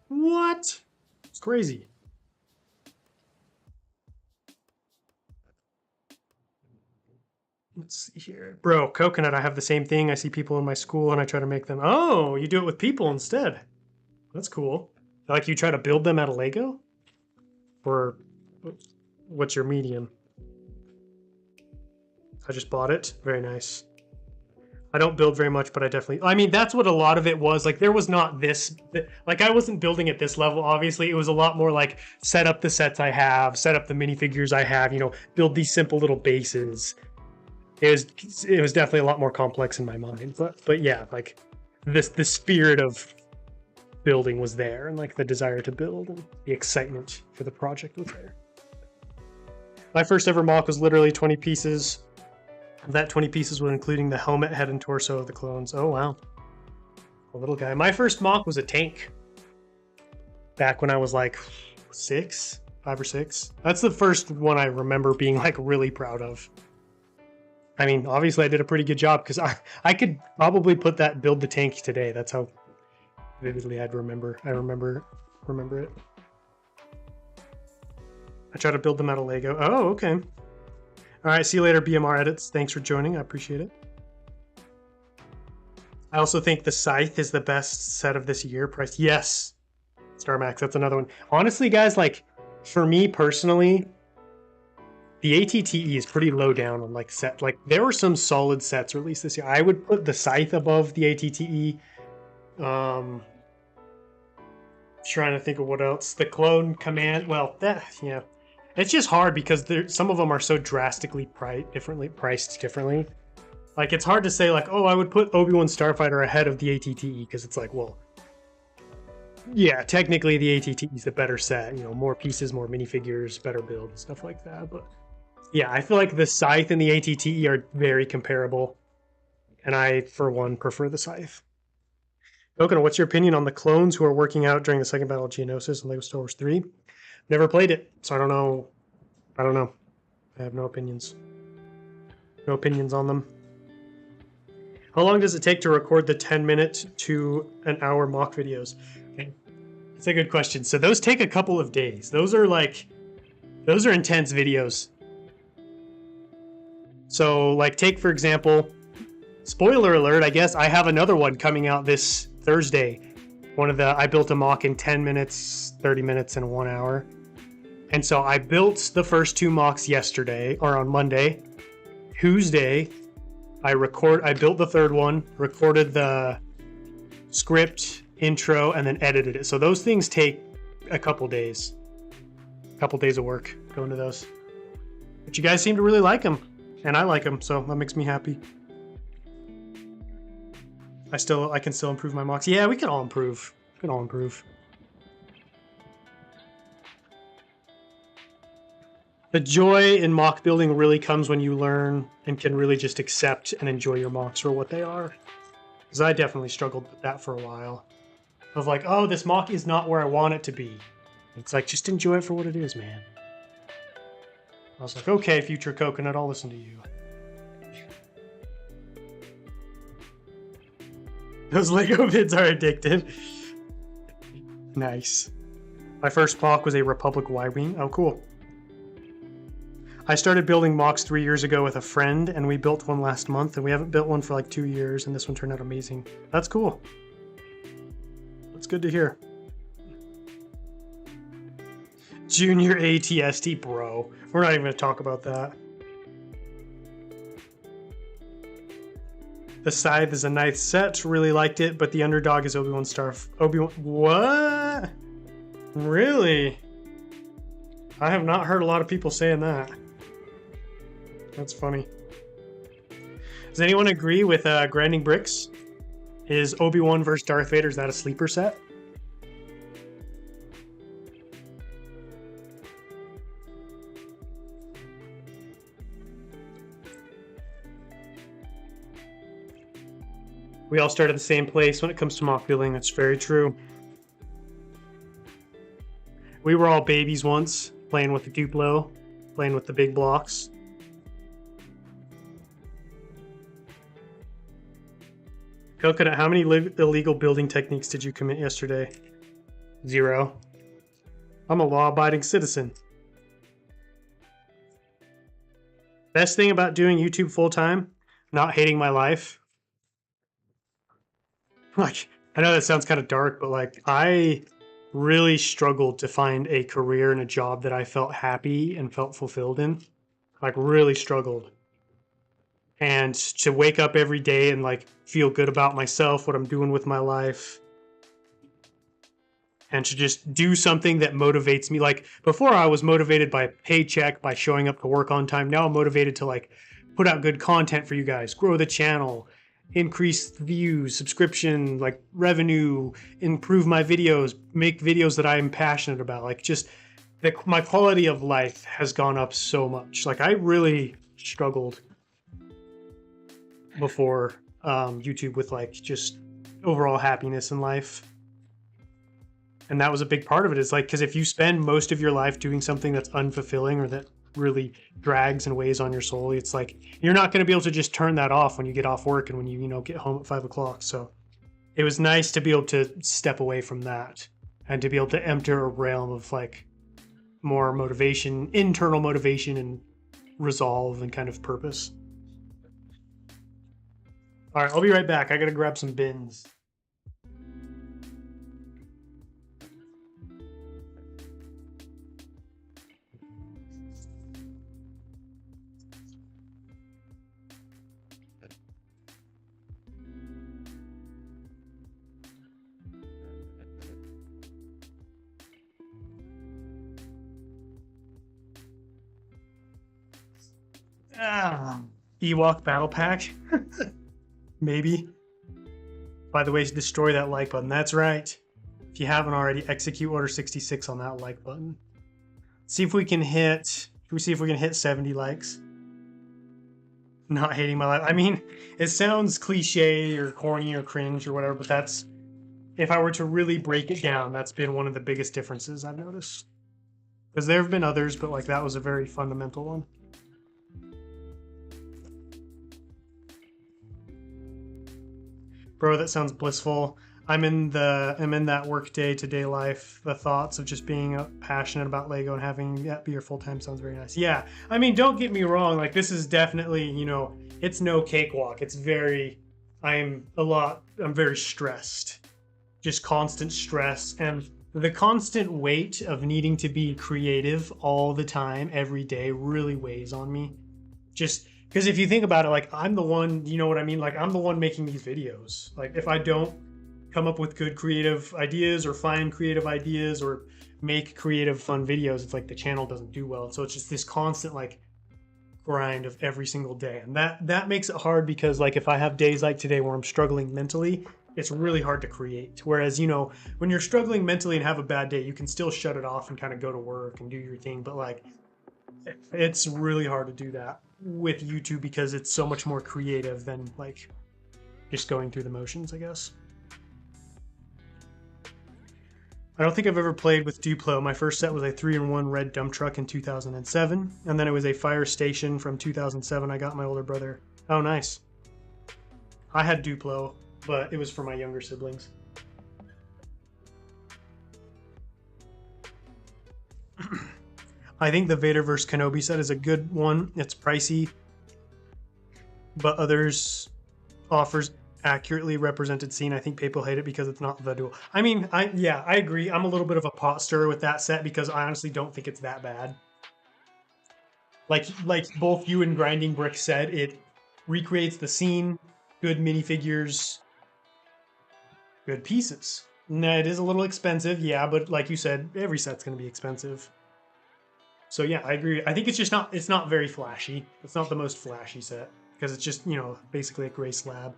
What? It's crazy. Let's see here. Bro, Coconut, I have the same thing. I see people in my school and I try to make them. Oh, you do it with people instead. That's cool. Like you try to build them out of Lego? Or what's your medium? I just bought it. Very nice. I don't build very much, but I mean, that's what a lot of it was. Like there was not this, like I wasn't building at this level, obviously. It was a lot more like set up the sets I have, set up the minifigures I have, you know, build these simple little bases. It was definitely a lot more complex in my mind, but yeah, like the spirit of building was there, and like the desire to build and the excitement for the project was there. My first ever mock was literally 20 pieces. That 20 pieces was including the helmet, head, and torso of the clones. Oh wow, a little guy. My first mock was a tank. Back when I was like 5 or 6. That's the first one I remember being like really proud of. I mean, obviously I did a pretty good job because I could probably build the tank today. That's how vividly I'd remember. I remember it. I try to build them out of Lego. Oh, okay. All right, see you later, BMR Edits. Thanks for joining. I appreciate it. I also think the Scythe is the best set of this year. Priced, yes. Star Max, that's another one. Honestly, guys, like for me personally, the ATTE is pretty low down on like set. Like there were some solid sets released this year. I would put the Scythe above the ATTE. Trying to think of what else. The Clone Command. Well, yeah, it's just hard because some of them are so drastically priced differently. Like it's hard to say like, oh, I would put Obi-Wan Starfighter ahead of the ATTE because it's like, well, yeah, technically the ATTE is the better set. You know, more pieces, more minifigures, better build, stuff like that. But yeah, I feel like the Scythe and the ATTE are very comparable. And I, for one, prefer the Scythe. Coconut, what's your opinion on the clones who are working out during the second battle of Geonosis in LEGO Star Wars 3? Never played it, so I don't know. I have no opinions. No opinions on them. How long does it take to record the 10-minute to an hour mock videos? Okay. That's a good question. So those take a couple of days. Those are intense videos. So like take, for example, spoiler alert, I guess, I have another one coming out this Thursday. I built a mock in 10 minutes, 30 minutes, and 1 hour. And so I built the first 2 mocks yesterday, or on Monday. Tuesday, I built the third one, recorded the script, intro, and then edited it. So those things take a couple days. A couple days of work going to those. But you guys seem to really like them. And I like them, so that makes me happy. I can still improve my mocks. Yeah, we can all improve. We can all improve. The joy in mock building really comes when you learn and can really just accept and enjoy your mocks for what they are. Because I definitely struggled with that for a while. Of like, oh, this mock is not where I want it to be. It's like, just enjoy it for what it is, man. I was like, okay, future Coconut, I'll listen to you. Those Lego vids are addictive. Nice. My first block was a Republic Y-Wing. Oh, cool. I started building mocks 3 years ago with a friend, and we built one last month, and we haven't built one for like 2 years, and this one turned out amazing. That's cool. That's good to hear. Junior ATST, bro. We're not even going to talk about that. The Scythe is a nice set. Really liked it, but the underdog is Obi-Wan Star. Obi-Wan. What? Really? I have not heard a lot of people saying that. That's funny. Does anyone agree with Grinding Bricks? Is Obi-Wan versus Darth Vader, is that a sleeper set? We all start at the same place when it comes to mock building. That's very true. We were all babies once, playing with the Duplo, playing with the big blocks. Coconut, how many illegal building techniques did you commit yesterday? 0. I'm a law-abiding citizen. Best thing about doing YouTube full-time? Not hating my life. Like, I know that sounds kind of dark, but like, I really struggled to find a career and a job that I felt happy and felt fulfilled in. Like, really struggled. And to wake up every day and like feel good about myself, what I'm doing with my life, and to just do something that motivates me. Like, before I was motivated by a paycheck, by showing up to work on time. Now I'm motivated to like put out good content for you guys, grow the channel, increase views, subscription, like revenue, improve my videos, make videos that I'm passionate about. Like, just my quality of life has gone up so much. Like, I really struggled before YouTube with like just overall happiness in life. And that was a big part of it, is like, because if you spend most of your life doing something that's unfulfilling or that really drags and weighs on your soul, it's like you're not going to be able to just turn that off when you get off work and when you get home at 5 o'clock. So it was nice to be able to step away from that and to be able to enter a realm of like more motivation, internal motivation, and resolve and kind of purpose. All right, I'll be right back. I gotta grab some bins. Ewok Battle Pack. Maybe. By the way, destroy that like button. That's right. If you haven't already, execute order 66 on that like button. See if we can hit. Can we see if we can hit 70 likes? Not hating my life. I mean, it sounds cliche or corny or cringe or whatever, but that's, if I were to really break it down, that's been one of the biggest differences I've noticed. Because there have been others, but like that was a very fundamental one. Bro, that sounds blissful. I'm in that work day to day life. The thoughts of just being passionate about Lego and having that be your full time sounds very nice. Yeah, I mean, don't get me wrong. Like, this is definitely, it's no cakewalk. It's very, I'm very stressed. Just constant stress, and the constant weight of needing to be creative all the time, every day, really weighs on me. Just because if you think about it, like, I'm the one, you know what I mean? Like, I'm the one making these videos. Like, if I don't come up with good creative ideas or find creative ideas or make creative fun videos, it's like the channel doesn't do well. So it's just this constant like grind of every single day. And that makes it hard, because like if I have days like today where I'm struggling mentally, it's really hard to create. Whereas, when you're struggling mentally and have a bad day, you can still shut it off and kind of go to work and do your thing. But like, it's really hard to do that with YouTube because it's so much more creative than like just going through the motions, I guess. I don't think I've ever played with Duplo. My first set was a 3-in-1 red dump truck in 2007, and then it was a fire station from 2007. I got my older brother. Oh, nice. I had Duplo but it was for my younger siblings. I think the Vader vs. Kenobi set is a good one. It's pricey, but others offers accurately represented scene. I think people hate it because it's not the duel. I mean, I agree. I'm a little bit of a pot stirrer with that set because I honestly don't think it's that bad. Like both you and Grinding Brick said, it recreates the scene, good minifigures, good pieces. Now, it is a little expensive, yeah, but like you said, every set's going to be expensive. So yeah, I agree. I think it's not very flashy. It's not the most flashy set because it's just, basically a gray slab.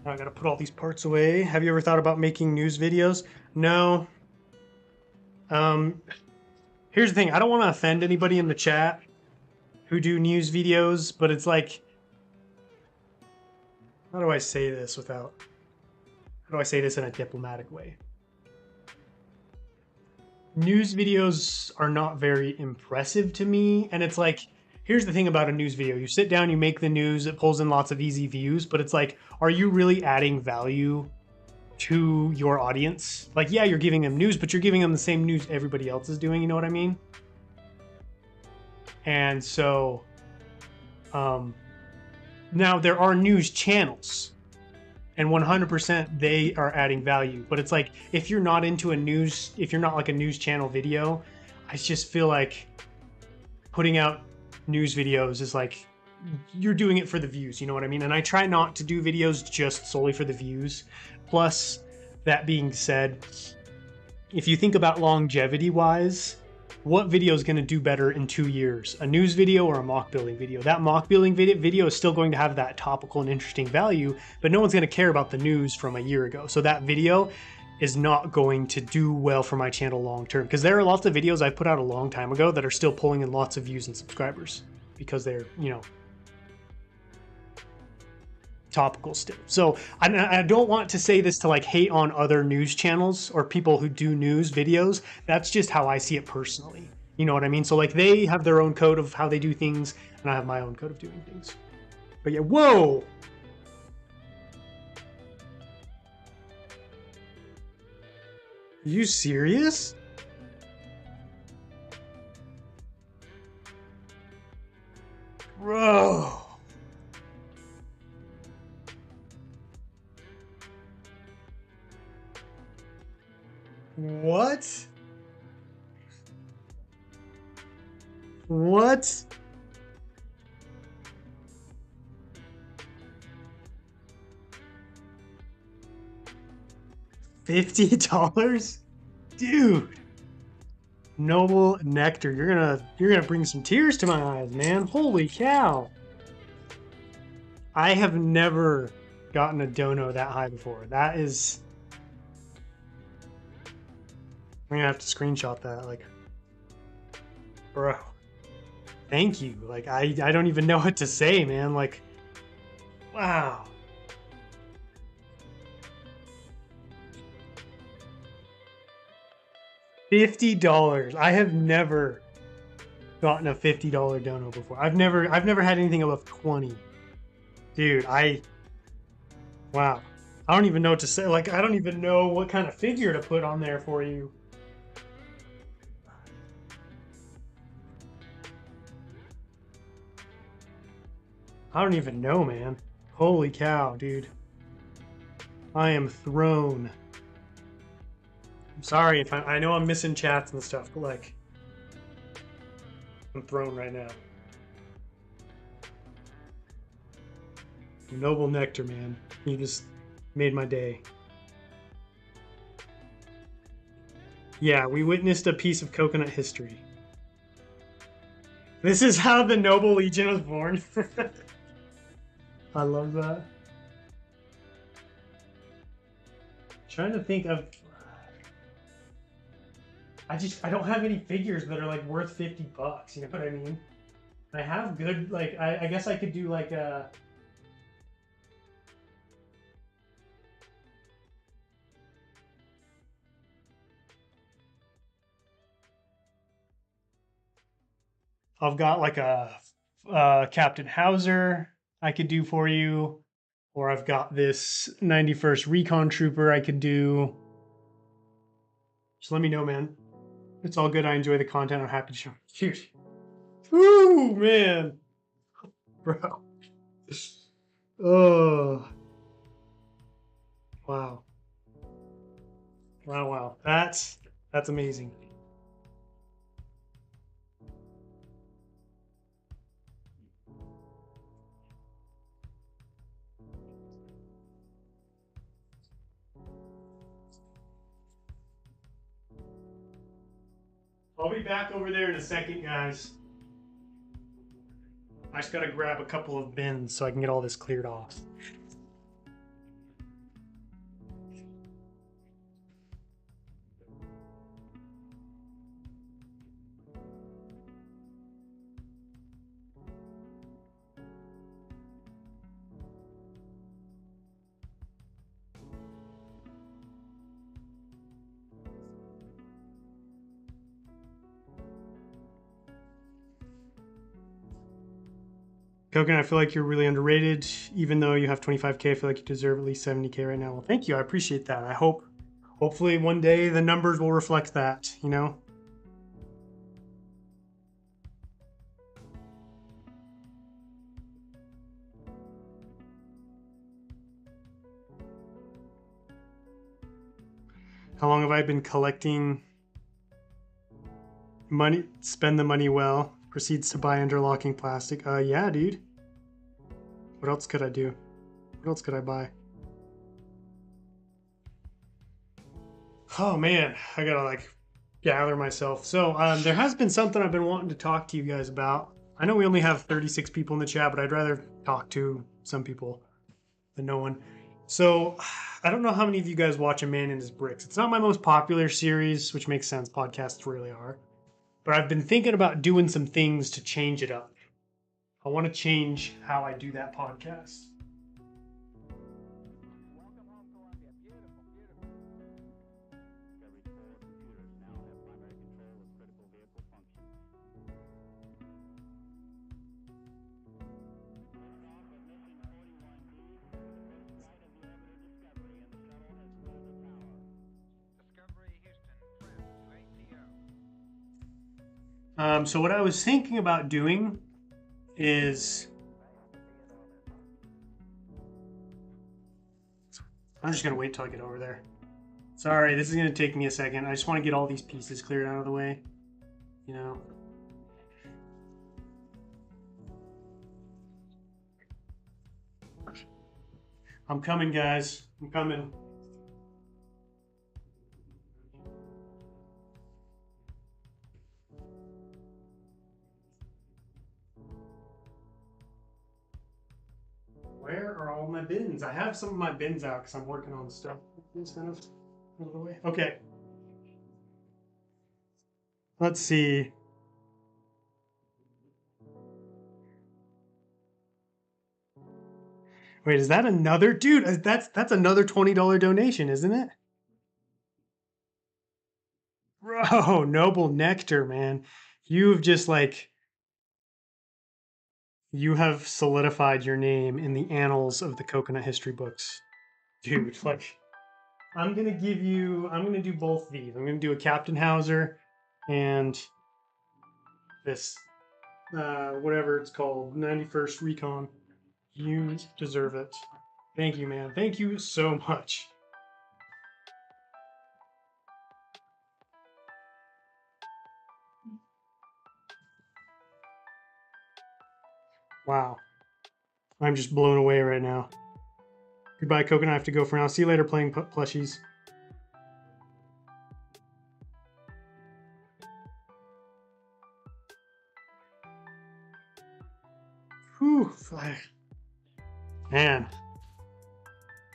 I gotta put all these parts away. Have you ever thought about making news videos? No. Here's the thing. I don't want to offend anybody in the chat who do news videos, but it's like, how do I say this in a diplomatic way? News videos are not very impressive to me, and it's like, here's the thing about a news video. You sit down, you make the news, it pulls in lots of easy views, but it's like, are you really adding value to your audience? Like, yeah, you're giving them news, but you're giving them the same news everybody else is doing, you know what I mean? And so, now there are news channels, and 100% they are adding value. But it's like, if you're not into if you're not like a news channel video, I just feel like putting out news videos is like, you're doing it for the views, you know what I mean? And I try not to do videos just solely for the views. Plus, that being said, if you think about longevity wise, what video is going to do better in 2 years? A news video or a mock building video? That mock building video is still going to have that topical and interesting value, but no one's going to care about the news from a year ago. So that video is not going to do well for my channel long term, because there are lots of videos I put out a long time ago that are still pulling in lots of views and subscribers because they're, topical still. So I don't want to say this to like hate on other news channels or people who do news videos. That's just how I see it personally. You know what I mean? So like they have their own code of how they do things, and I have my own code of doing things. But yeah, whoa! Are you serious? Bro. What? What? $50? Dude. Noble Nectar. You're gonna bring some tears to my eyes, man. Holy cow. I have never gotten a dono that high before. That is, I'm gonna have to screenshot that, like, bro. Thank you. Like, I don't even know what to say, man. Like, wow. $50. I have never gotten a $50 dono before. I've never had anything above 20. Dude, wow. I don't even know what to say. Like, I don't even know what kind of figure to put on there for you. I don't even know, man. Holy cow, dude. I am thrown. I'm sorry if I know I'm missing chats and stuff, but like, I'm thrown right now. Noble Nectar, man. You just made my day. Yeah, we witnessed a piece of coconut history. This is how the Noble Legion was born. I love that. Trying to think of, I don't have any figures that are like worth $50, you know what I mean? I have good, like, I guess I could do like a, I've got like a Captain Hauser I could do for you, or I've got this 91st Recon Trooper I could do. Just let me know, man. It's all good. I enjoy the content. I'm happy to show. Dude. Woo, man. Bro. Oh. Wow. Wow, wow. That's amazing. I'll be back over there in a second, guys. I just gotta grab a couple of bins so I can get all this cleared off. Kogan, I feel like you're really underrated. Even though you have 25K, I feel like you deserve at least 70K right now. Well, thank you. I appreciate that. Hopefully one day the numbers will reflect that, you know? How long have I been collecting money? Spend the money well. Proceeds to buy interlocking plastic. Yeah, dude. What else could I do? What else could I buy? Oh man, I gotta like gather myself. So there has been something I've been wanting to talk to you guys about. I know we only have 36 people in the chat, but I'd rather talk to some people than no one. So I don't know how many of you guys watch A Man and His Bricks. It's not my most popular series, which makes sense. Podcasts really are. But I've been thinking about doing some things to change it up. I want to change how I do that podcast. So what I was thinking about doing is I'm just gonna wait till I get over there. Sorry, this is gonna take me a second. I just want to get all these pieces cleared out of the way. You know. I'm coming, guys. I'm coming. Where are all my bins? I have some of my bins out because I'm working on stuff. Kind of out of the way. Okay. Let's see. Wait, is that another dude? That's another $20 donation, isn't it? Bro, Noble Nectar, man. You've just like you have solidified your name in the annals of the coconut history books. Dude, like I'm gonna do both these. I'm gonna do a Captain Hauser and this whatever it's called, 91st Recon. You deserve it. Thank you, man. Thank you so much. Wow. I'm just blown away right now. Goodbye, Coconut. I have to go for now. See you later playing plushies. Whew. Man.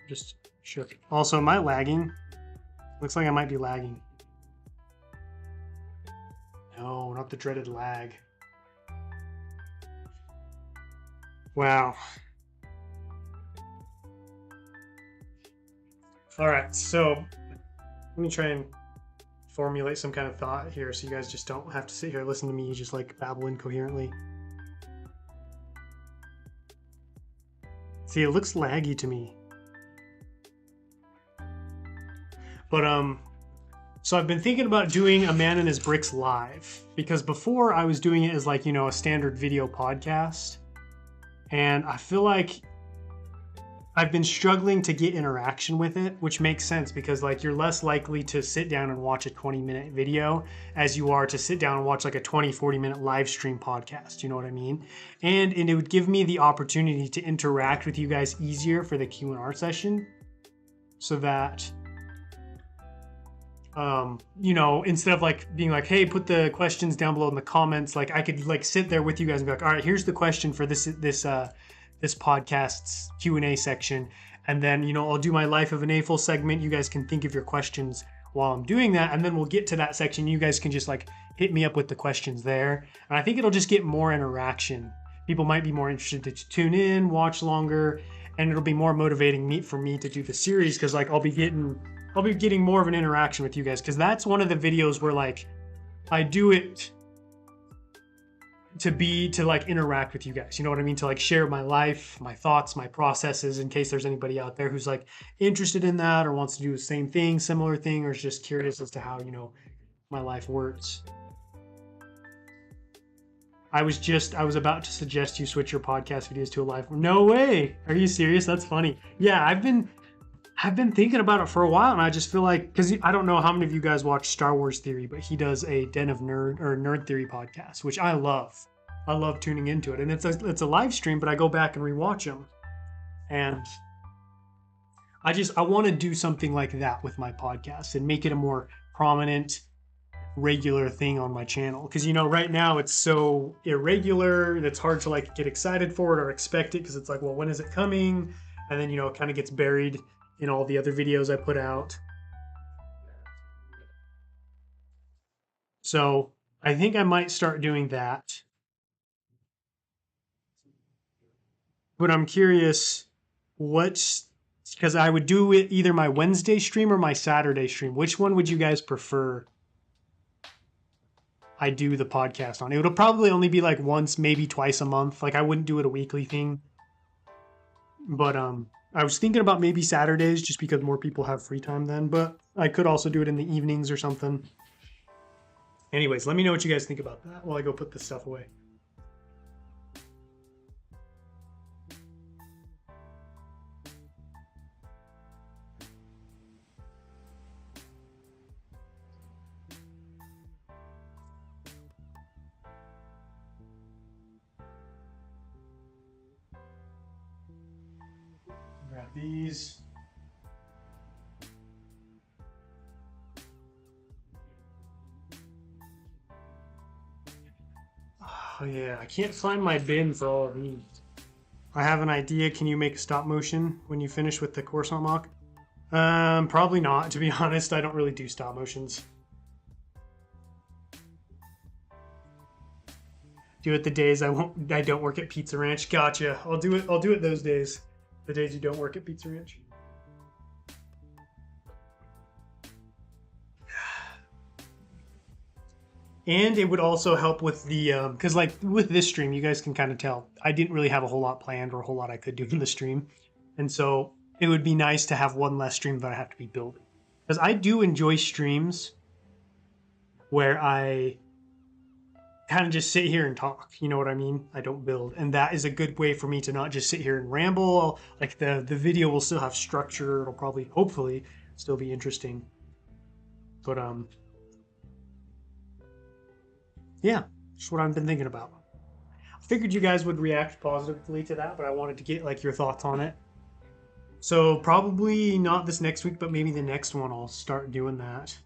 Just shook. Also, am I lagging? Looks like I might be lagging. No, not the dreaded lag. Wow. All right, so let me try and formulate some kind of thought here so you guys just don't have to sit here and listen to me just like babble incoherently. See, it looks laggy to me. But so I've been thinking about doing A Man and His Bricks live, because before I was doing it as like, you know, a standard video podcast. And I feel like I've been struggling to get interaction with it, which makes sense because like you're less likely to sit down and watch a 20-minute video as you are to sit down and watch like a 20-40-minute live stream podcast. You know what I mean? And it would give me the opportunity to interact with you guys easier for the Q&R session, so that you know, instead of like being like, hey, put the questions down below in the comments, like I could like sit there with you guys and be like, all right, here's the question for this podcast's Q&A section. And then, you know, I'll do my Life of an A-Full segment. You guys can think of your questions while I'm doing that. And then we'll get to that section. You guys can just like hit me up with the questions there. And I think it'll just get more interaction. People might be more interested to tune in, watch longer, and it'll be more motivating for me to do the series, because like I'll be getting more of an interaction with you guys, because that's one of the videos where like I do it to like interact with you guys, you know what I mean, to like share my life, my thoughts, my processes, in case there's anybody out there who's like interested in that or wants to do the same thing, similar thing, or is just curious as to how, you know, my life works. I was about to suggest you switch your podcast videos to a live. No way. Are you serious? That's funny. Yeah, I've been thinking about it for a while, and I just feel like, because I don't know how many of you guys watch Star Wars Theory, but he does a Den of Nerd or Nerd Theory podcast, which I love. I love tuning into it, and it's a live stream, but I go back and rewatch them, and I want to do something like that with my podcast and make it a more prominent, regular thing on my channel, because you know right now it's so irregular that it's hard to like get excited for it or expect it, because it's like, well, when is it coming? And then, you know, it kind of gets buried in all the other videos I put out. So I think I might start doing that. But I'm curious because I would do it either my Wednesday stream or my Saturday stream. Which one would you guys prefer I do the podcast on? It'll probably only be like once, maybe twice a month. Like I wouldn't do it a weekly thing. But I was thinking about maybe Saturdays, just because more people have free time then, but I could also do it in the evenings or something. Anyways, let me know what you guys think about that while I go put this stuff away. Grab these. Oh yeah, I can't find my bin for all of these. I have an idea. Can you make a stop motion when you finish with the Coruscant mock? Probably not, to be honest. I don't really do stop motions. Do it the days I don't work at Pizza Ranch. Gotcha. I'll do it those days. The days you don't work at Pizza Ranch. And it would also help with the, because like with this stream, you guys can kind of tell, I didn't really have a whole lot planned or a whole lot I could do in the stream. And so it would be nice to have one less stream that I have to be building. Because I do enjoy streams where I kind of just sit here and talk, you know what I mean? I don't build. And that is a good way for me to not just sit here and ramble. Like the video will still have structure. It'll probably, hopefully, still be interesting. But yeah, just what I've been thinking about. I figured you guys would react positively to that, but I wanted to get like your thoughts on it. So probably not this next week, but maybe the next one I'll start doing that.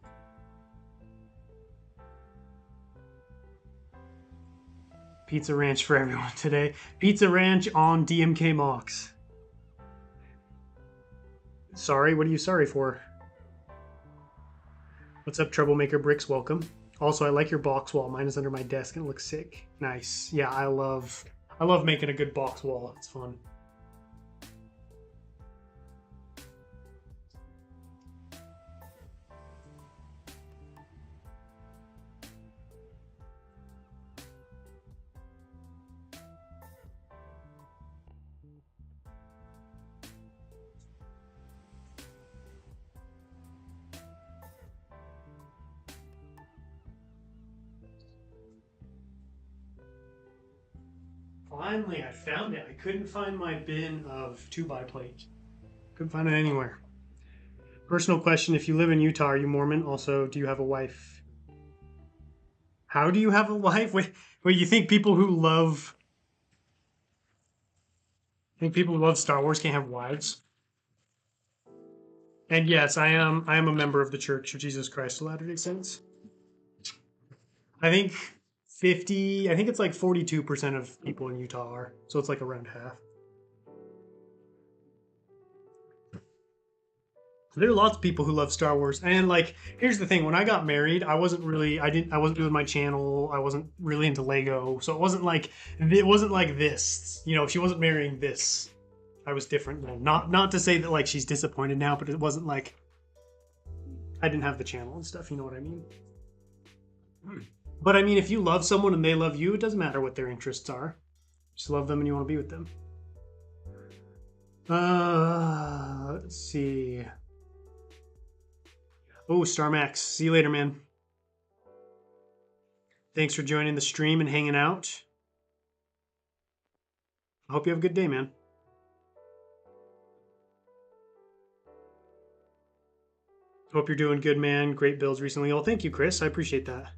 Pizza Ranch for everyone today. Pizza Ranch on DMK Mox. Sorry, what are you sorry for? What's up, Troublemaker Bricks? Welcome. Also, I like your box wall. Mine is under my desk and it looks sick. Nice. Yeah, I love making a good box wall. It's fun. Finally, I found it. I couldn't find my bin of 2x plate. Couldn't find it anywhere. Personal question: if you live in Utah, are you Mormon? Also, do you have a wife? How do you have a wife? Wait, you think people who love Star Wars can't have wives? And yes, I am a member of the Church of Jesus Christ of Latter-day Saints. I think I think it's like 42% of people in Utah are. So it's like around half. There are lots of people who love Star Wars. And like, here's the thing, when I got married, I wasn't doing my channel. I wasn't really into Lego. So it wasn't like this. You know, she wasn't marrying this. I was different then. Not to say that like she's disappointed now, but it wasn't like I didn't have the channel and stuff, you know what I mean? But I mean, if you love someone and they love you, it doesn't matter what their interests are. Just love them and you want to be with them. Let's see. Oh, StarMax. See you later, man. Thanks for joining the stream and hanging out. I hope you have a good day, man. Hope you're doing good, man. Great builds recently. Oh, thank you, Chris. I appreciate that.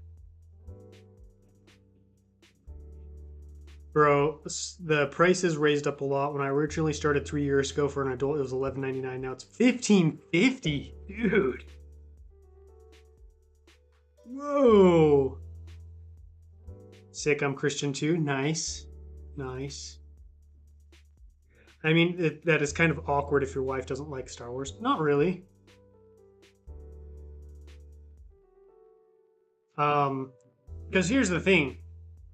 Bro, the price is raised up a lot. When I originally started 3 years ago for an adult, it was $11.99. Now it's $15.50. Dude. Whoa. Sick, I'm Christian too. Nice. Nice. I mean, that is kind of awkward if your wife doesn't like Star Wars. Not really. Because here's the thing.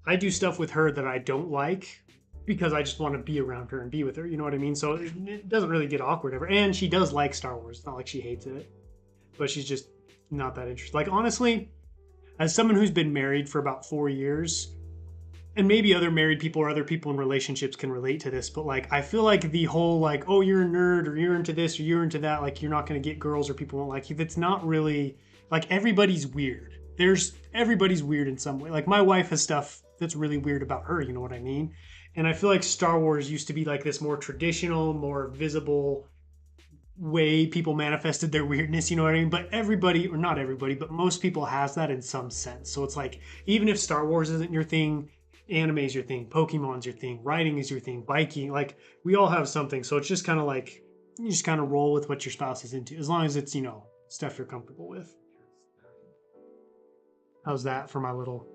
I do stuff with her that I don't like because I just want to be around her and be with her. You know what I mean? So it doesn't really get awkward ever. And she does like Star Wars. It's not like she hates it. But she's just not that interested. Like, honestly, as someone who's been married for about 4 years, and maybe other married people or other people in relationships can relate to this, but like, I feel like the whole like, oh, you're a nerd or you're into this or you're into that, like you're not going to get girls or people won't like you. That's not really, like, everybody's weird. Everybody's weird in some way. Like, my wife has stuff that's really weird about her, you know what I mean? And I feel like Star Wars used to be like this more traditional, more visible way people manifested their weirdness, you know what I mean? But everybody, or not everybody, but most people has that in some sense. So it's like, even if Star Wars isn't your thing, anime is your thing, Pokemon's your thing, writing is your thing, biking, like, we all have something. So it's just kind of like, you just kind of roll with what your spouse is into, as long as it's, you know, stuff you're comfortable with. How's that for my little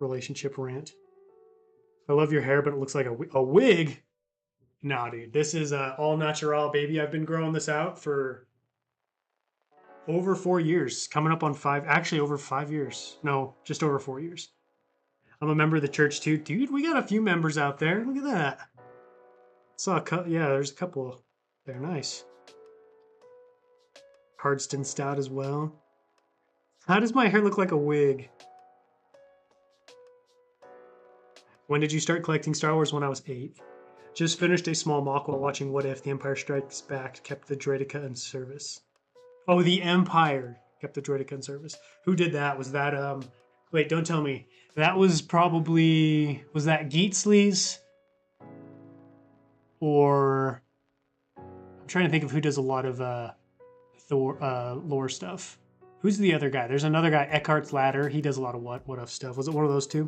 relationship rant? I love your hair, but it looks like a wig. Nah, dude, this is all natural, baby. I've been growing this out for over 4 years, coming up on 5, actually over 5 years. No, just over 4 years. I'm a member of the church too. Dude, we got a few members out there. Look at that. Saw a couple, yeah, there's a couple there. Nice. Hardston Stout as well. How does my hair look like a wig? When did you start collecting Star Wars? When I was 8. Just finished a small mock while watching What If. The Empire Strikes Back kept the Droideka in service. Oh, the Empire kept the Droideka in service. Who did that? Was that, wait, don't tell me. That was probably, was that Geetsleys? Or, I'm trying to think of who does a lot of lore stuff. Who's the other guy? There's another guy, Eckhart's Ladder. He does a lot of what if stuff. Was it one of those two?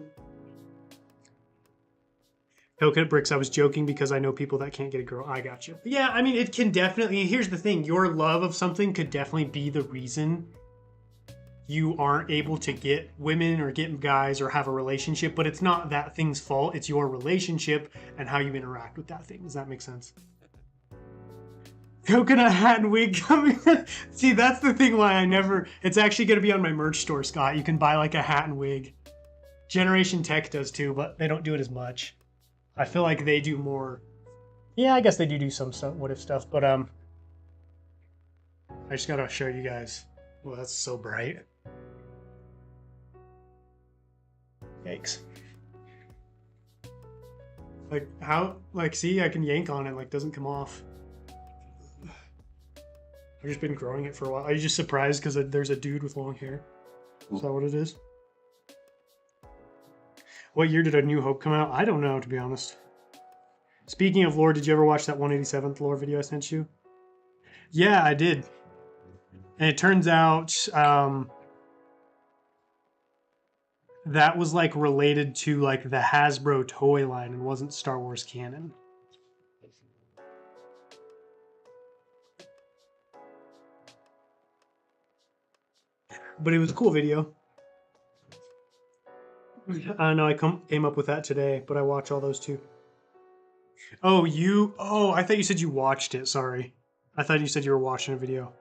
Coconut bricks, I was joking because I know people that can't get a girl. I got you. Yeah, I mean, it can definitely, here's the thing. Your love of something could definitely be the reason you aren't able to get women or get guys or have a relationship, but it's not that thing's fault. It's your relationship and how you interact with that thing. Does that make sense? Coconut hat and wig coming. See, that's the thing why I never, it's actually going to be on my merch store, Scott. You can buy like a hat and wig. Generation Tech does too, but they don't do it as much. I feel like they do more. Yeah, I guess they do some stuff, what if stuff, but I just gotta show you guys. Well, that's so bright. Yikes. Like, how, like, see, I can yank on it, like, doesn't come off. I've just been growing it for a while. Are you just surprised because there's a dude with long hair? Is that what it is? What year did A New Hope come out? I don't know, to be honest. Speaking of lore, did you ever watch that 187th lore video I sent you? Yeah, I did. And it turns out that was like related to like the Hasbro toy line and wasn't Star Wars canon. But it was a cool video. I know I came up with that today, but I watch all those too. Oh, I thought you said you watched it. Sorry. I thought you said you were watching a video.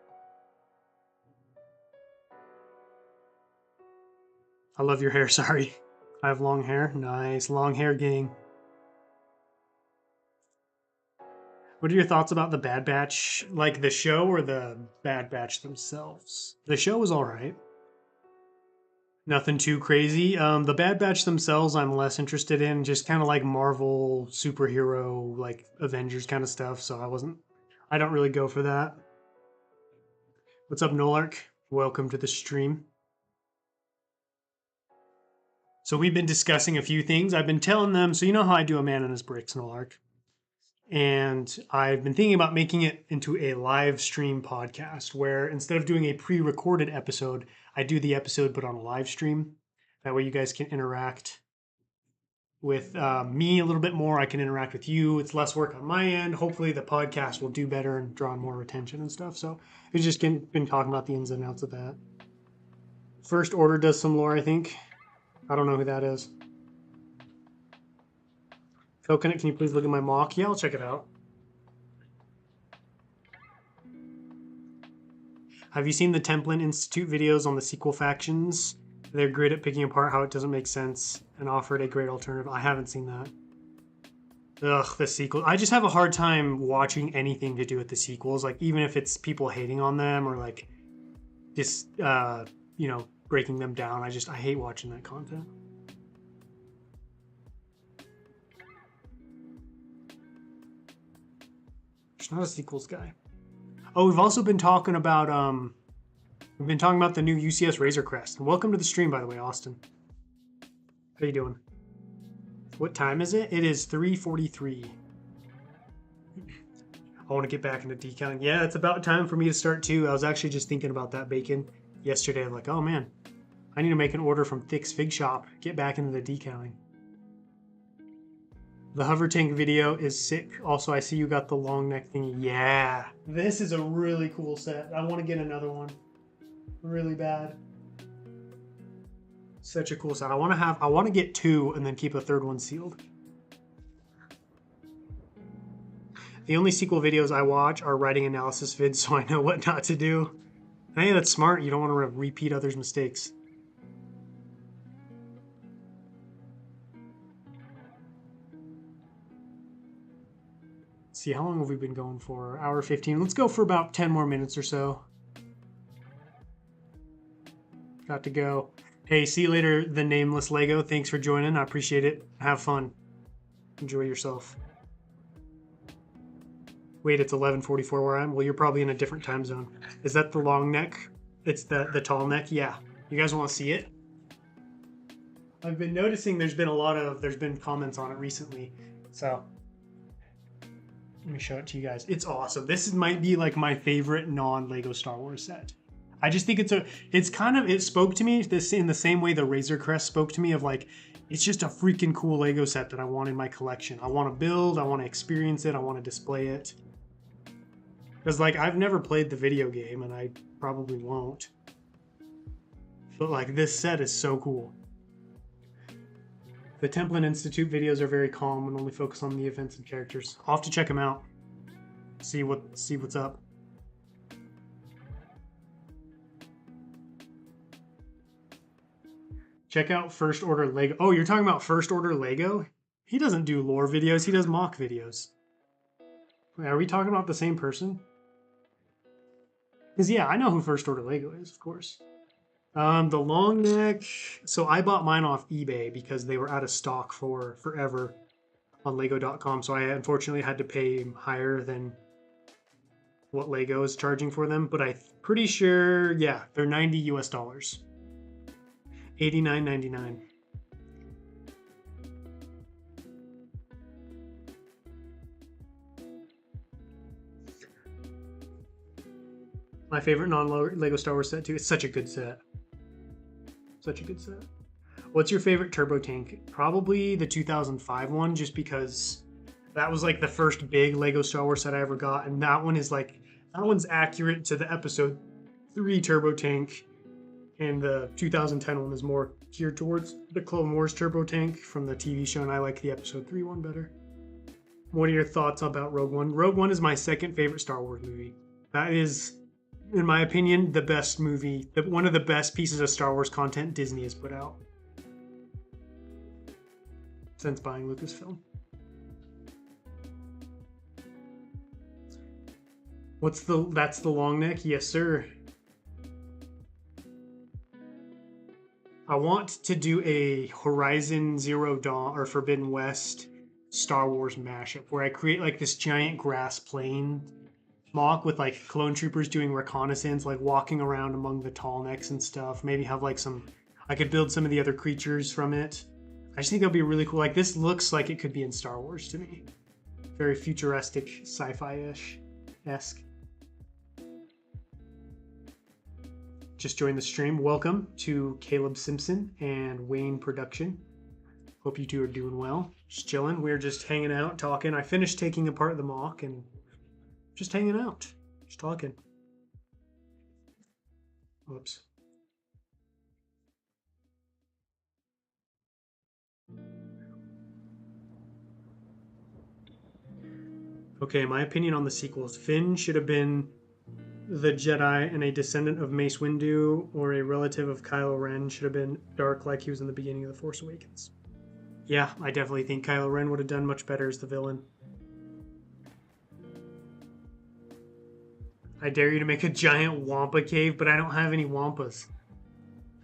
I love your hair. Sorry. I have long hair. Nice. Long hair gang. What are your thoughts about the Bad Batch? Like the show or the Bad Batch themselves? The show was alright. Nothing too crazy. The Bad Batch themselves, I'm less interested in. Just kind of like Marvel superhero, like Avengers kind of stuff. So I don't really go for that. What's up, Nolark? Welcome to the stream. So we've been discussing a few things. I've been telling them, so you know how I do a man and his bricks, Nolark. And I've been thinking about making it into a live stream podcast where instead of doing a pre-recorded episode, I do the episode but on a live stream. That way you guys can interact with me a little bit more. I can interact with you. It's less work on my end. Hopefully the podcast will do better and draw more attention and stuff. So we've just been talking about the ins and outs of that. First Order does some lore, I think. I don't know who that is. Coconut, can you please look at my mock? Yeah, I'll check it out. Have you seen the Templin Institute videos on the sequel factions? They're great at picking apart how it doesn't make sense and offered a great alternative. I haven't seen that. Ugh, the sequel. I just have a hard time watching anything to do with the sequels. Like, even if it's people hating on them or like just, breaking them down. I hate watching that content. There's not a sequels guy. Oh, we've also been talking about the new UCS Razor Crest. And welcome to the stream, by the way, Austin. How you doing? What time is it? It is 3:43. I want to get back into decaling. Yeah, it's about time for me to start too. I was actually just thinking about that bacon yesterday. I'm like, oh man, I need to make an order from Thick's Fig Shop. Get back into the decaling. The hover tank video is sick. Also, I see you got the long neck thingy. Yeah, this is a really cool set. I want to get another one really bad. Such a cool set. I want to get two and then keep a third one sealed. The only sequel videos I watch are writing analysis vids, so I know what not to do. Hey, that's smart. You don't want to repeat others' mistakes. See, how long have we been going for? Hour 15. Let's go for about 10 more minutes or so. Got to go. Hey, see you later, the nameless Lego. Thanks for joining. I appreciate it. Have fun. Enjoy yourself. Wait, it's 11:44 where I am? Well, you're probably in a different time zone. Is that the long neck? It's the tall neck? Yeah. You guys want to see it? I've been noticing there's been comments on it recently. So let me show it to you guys. It's awesome. This might be like my favorite non-Lego Star Wars set. I just think it spoke to me this in the same way the Razor Crest spoke to me of like, it's just a freaking cool Lego set that I want in my collection. I want to build, I want to experience it, I want to display it. Because like, I've never played the video game and I probably won't. But like, this set is so cool. The Templin Institute videos are very calm and only focus on the events and characters. I'll have to check them out. See what's up. Check out First Order Lego. Oh, you're talking about First Order Lego? He doesn't do lore videos, he does mock videos. Wait, are we talking about the same person? Because yeah, I know who First Order Lego is, of course. The long neck. So I bought mine off eBay because they were out of stock for forever on Lego.com. So I unfortunately had to pay higher than what Lego is charging for them. But I'm pretty sure, yeah, they're $90 US. $89.99. My favorite non-Lego Star Wars set too. It's such a good set. Such a good set. What's your favorite turbo tank? Probably the 2005 one, just because that was like the first big Lego Star Wars set I ever got, and that one is like, that one's accurate to the Episode 3 turbo tank, and the 2010 one is more geared towards the Clone Wars turbo tank from the TV show, and I like the Episode 3 one better. What are your thoughts about Rogue One? Rogue One is my second favorite Star Wars movie. That is, in my opinion, the best movie, one of the best pieces of Star Wars content Disney has put out since buying Lucasfilm. That's the long neck? Yes, sir. I want to do a Horizon Zero Dawn or Forbidden West Star Wars mashup where I create like this giant grass plain mock with like clone troopers doing reconnaissance, like walking around among the tall necks and stuff. Maybe have like I could build some of the other creatures from it. I just think that'll be really cool. Like, this looks like it could be in Star Wars to me. Very futuristic, sci-fi-ish-esque. Just joined the stream. Welcome to Caleb Simpson and Wayne Production. Hope you two are doing well. Just chilling. We're just hanging out, talking. I finished taking apart the mock and just hanging out. Just talking. Whoops. Okay, my opinion on the sequels. Finn should have been the Jedi and a descendant of Mace Windu, or a relative of Kylo Ren should have been dark like he was in the beginning of The Force Awakens. Yeah, I definitely think Kylo Ren would have done much better as the villain. I dare you to make a giant Wampa cave, but I don't have any Wampas.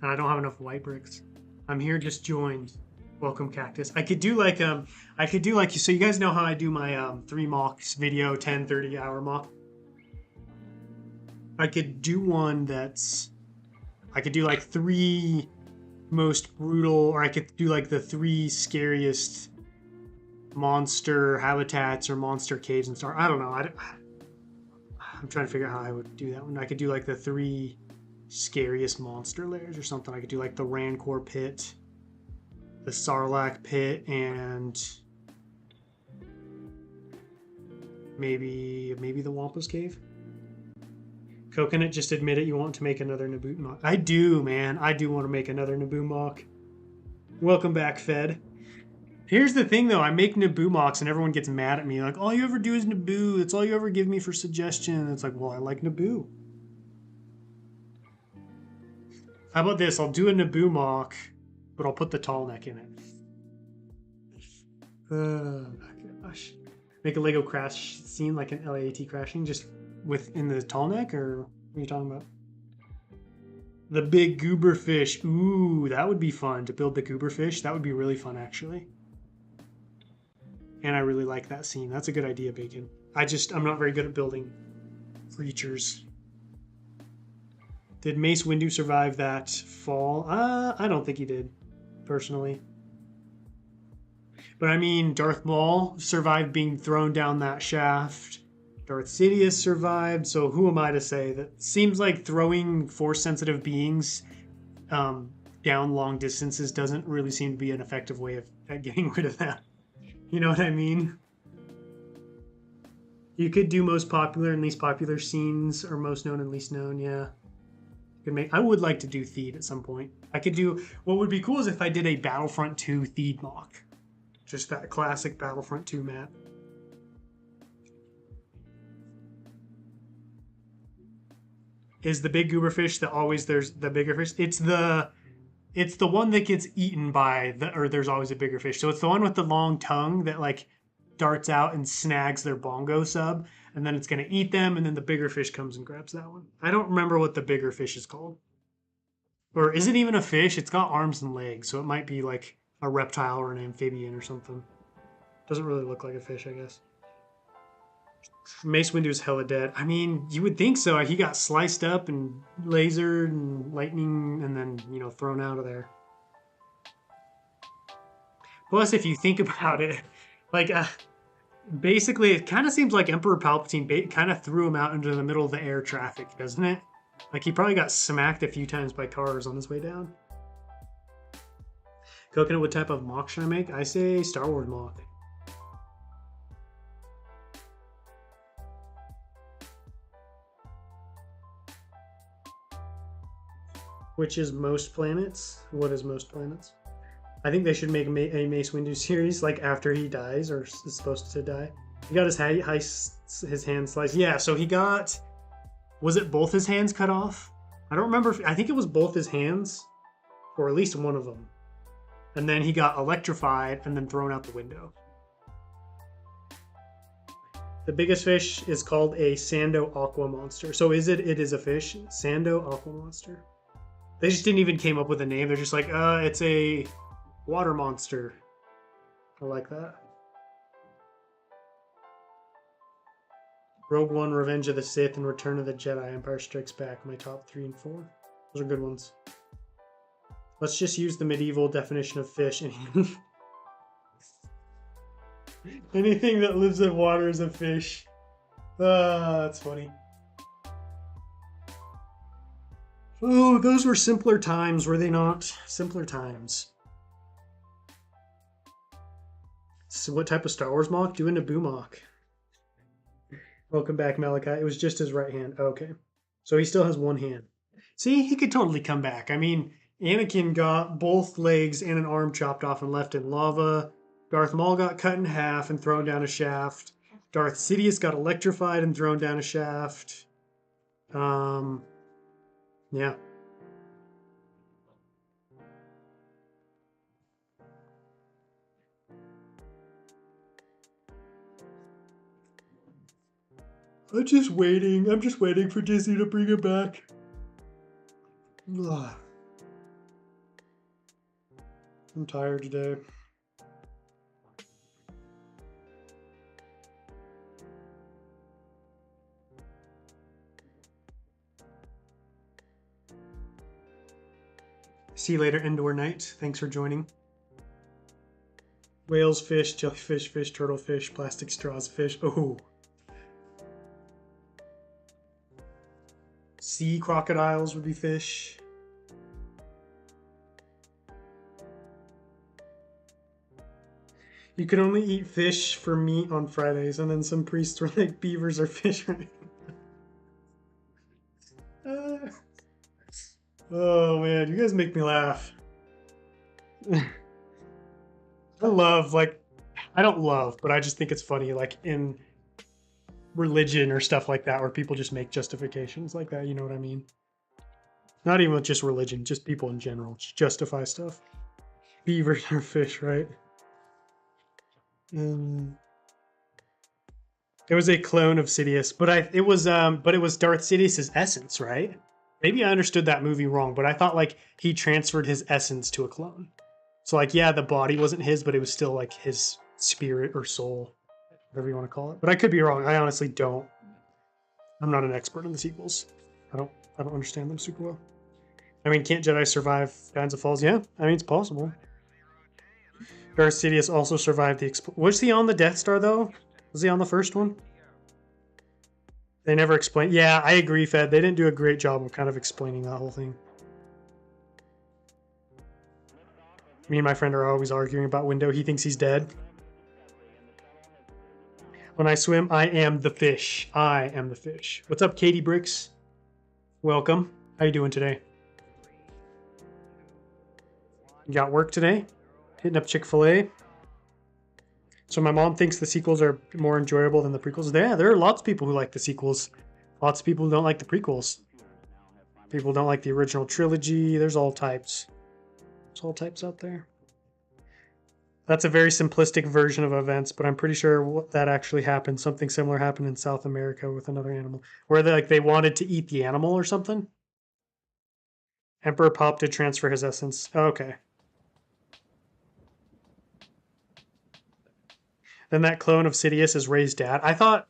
And I don't have enough white bricks. I'm here just joined. Welcome, Cactus. I could do like, so you guys know how I do my 3 mocks video, 10, 30 hour mock? I could do one I could do like 3 most brutal, or I could do like the 3 scariest monster habitats or monster caves and stuff. I don't know. I'm trying to figure out how I would do that one. I could do like the 3 scariest monster lairs or something. I could do like the Rancor pit, the Sarlacc pit, and maybe the Wampus cave. Coconut, just admit it, you want to make another Naboo mock. I do, man. I do want to make another Naboo mock. Welcome back, Fed. Here's the thing, though. I make Naboo mocks, and everyone gets mad at me. Like, all you ever do is Naboo. That's all you ever give me for suggestions. It's like, well, I like Naboo. How about this? I'll do a Naboo mock, but I'll put the tall neck in it. Gosh. Make a Lego crash scene like an LAAT crashing, just within the tall neck, or what are you talking about? The big goober fish. Ooh, that would be fun to build the goober fish. That would be really fun, actually. And I really like that scene. That's a good idea, Bacon. I'm not very good at building creatures. Did Mace Windu survive that fall? I don't think he did, personally. But I mean, Darth Maul survived being thrown down that shaft. Darth Sidious survived, so who am I to say? That seems like throwing Force-sensitive beings down long distances doesn't really seem to be an effective way of getting rid of that. You know what I mean? You could do most popular and least popular scenes, or most known and least known, yeah. I would like to do Theed at some point. What would be cool is if I did a Battlefront 2 Theed mock. Just that classic Battlefront 2 map. Is the big goober fish there's the bigger fish? It's the one that gets eaten by or there's always a bigger fish. So it's the one with the long tongue that like darts out and snags their bongo sub, and then it's gonna eat them, and then the bigger fish comes and grabs that one. I don't remember what the bigger fish is called. Or is it even a fish? It's got arms and legs, so it might be like a reptile or an amphibian or something. Doesn't really look like a fish, I guess. Mace Windu's hella dead. I mean, you would think so. He got sliced up and lasered and lightning and then, thrown out of there. Plus, if you think about it, like, Basically, it kind of seems like Emperor Palpatine kind of threw him out into the middle of the air traffic, doesn't it? Like he probably got smacked a few times by cars on his way down. Coconut, what type of mock should I make? I say Star Wars mock. Which is most planets? What is most planets? I think they should make a Mace Windu series like after he dies or is supposed to die. He got his hand sliced. Yeah, so he got. Was it both his hands cut off? I don't remember. I think it was both his hands, or at least one of them. And then he got electrified and then thrown out the window. The biggest fish is called a Sando Aqua Monster. So it is a fish? Sando Aqua Monster. They just didn't even came up with a name. They're just like, it's a water monster. I like that. Rogue One, Revenge of the Sith, and Return of the Jedi, Empire Strikes Back, my top 3 and 4. Those are good ones. Let's just use the medieval definition of fish. Anything that lives in water is a fish. That's funny. Oh, those were simpler times, were they not? Simpler times. So what type of Star Wars mock? Do a Naboo mock. Welcome back, Malachi. It was just his right hand. Okay. So he still has one hand. See, he could totally come back. I mean, Anakin got both legs and an arm chopped off and left in lava. Darth Maul got cut in half and thrown down a shaft. Darth Sidious got electrified and thrown down a shaft. Yeah. I'm just waiting for Disney to bring it back. Ugh. I'm tired today. See you later, Indoor Night. Thanks for joining. Whales, fish, jellyfish, fish, turtle, fish, plastic straws, fish. Oh. Sea crocodiles would be fish. You can only eat fish for meat on Fridays, and then some priests were like, beavers are fish. Oh man, you guys make me laugh. I don't love, but I just think it's funny, like in religion or stuff like that, where people just make justifications like that, you know what I mean? Not even with just religion, just people in general, just justify stuff. Beavers are fish, right? It was a clone of Sidious, but it was Darth Sidious's essence, right? Maybe I understood that movie wrong, but I thought like he transferred his essence to a clone. So like, yeah, the body wasn't his, but it was still like his spirit or soul, whatever you want to call it. But I could be wrong. I honestly don't. I'm not an expert in the sequels. I don't understand them super well. I mean, can't Jedi survive Guardians of Falls? Yeah, I mean, it's possible. Darth Sidious also survived the was he on the Death Star though? Was he on the first one? They never explained. Yeah, I agree, Fed. They didn't do a great job of kind of explaining that whole thing. Me and my friend are always arguing about Window. He thinks he's dead. When I swim, I am the fish. I am the fish. What's up, Katie Bricks? Welcome. How you doing today? You got work today? Hitting up Chick-fil-A. So my mom thinks the sequels are more enjoyable than the prequels. Yeah, there are lots of people who like the sequels. Lots of people who don't like the prequels. People don't like the original trilogy. There's all types. There's all types out there. That's a very simplistic version of events, but I'm pretty sure that actually happened. Something similar happened in South America with another animal, where they wanted to eat the animal or something. Emperor Pop did transfer his essence. Oh, okay. Then that clone of Sidious is Rey's dad. I thought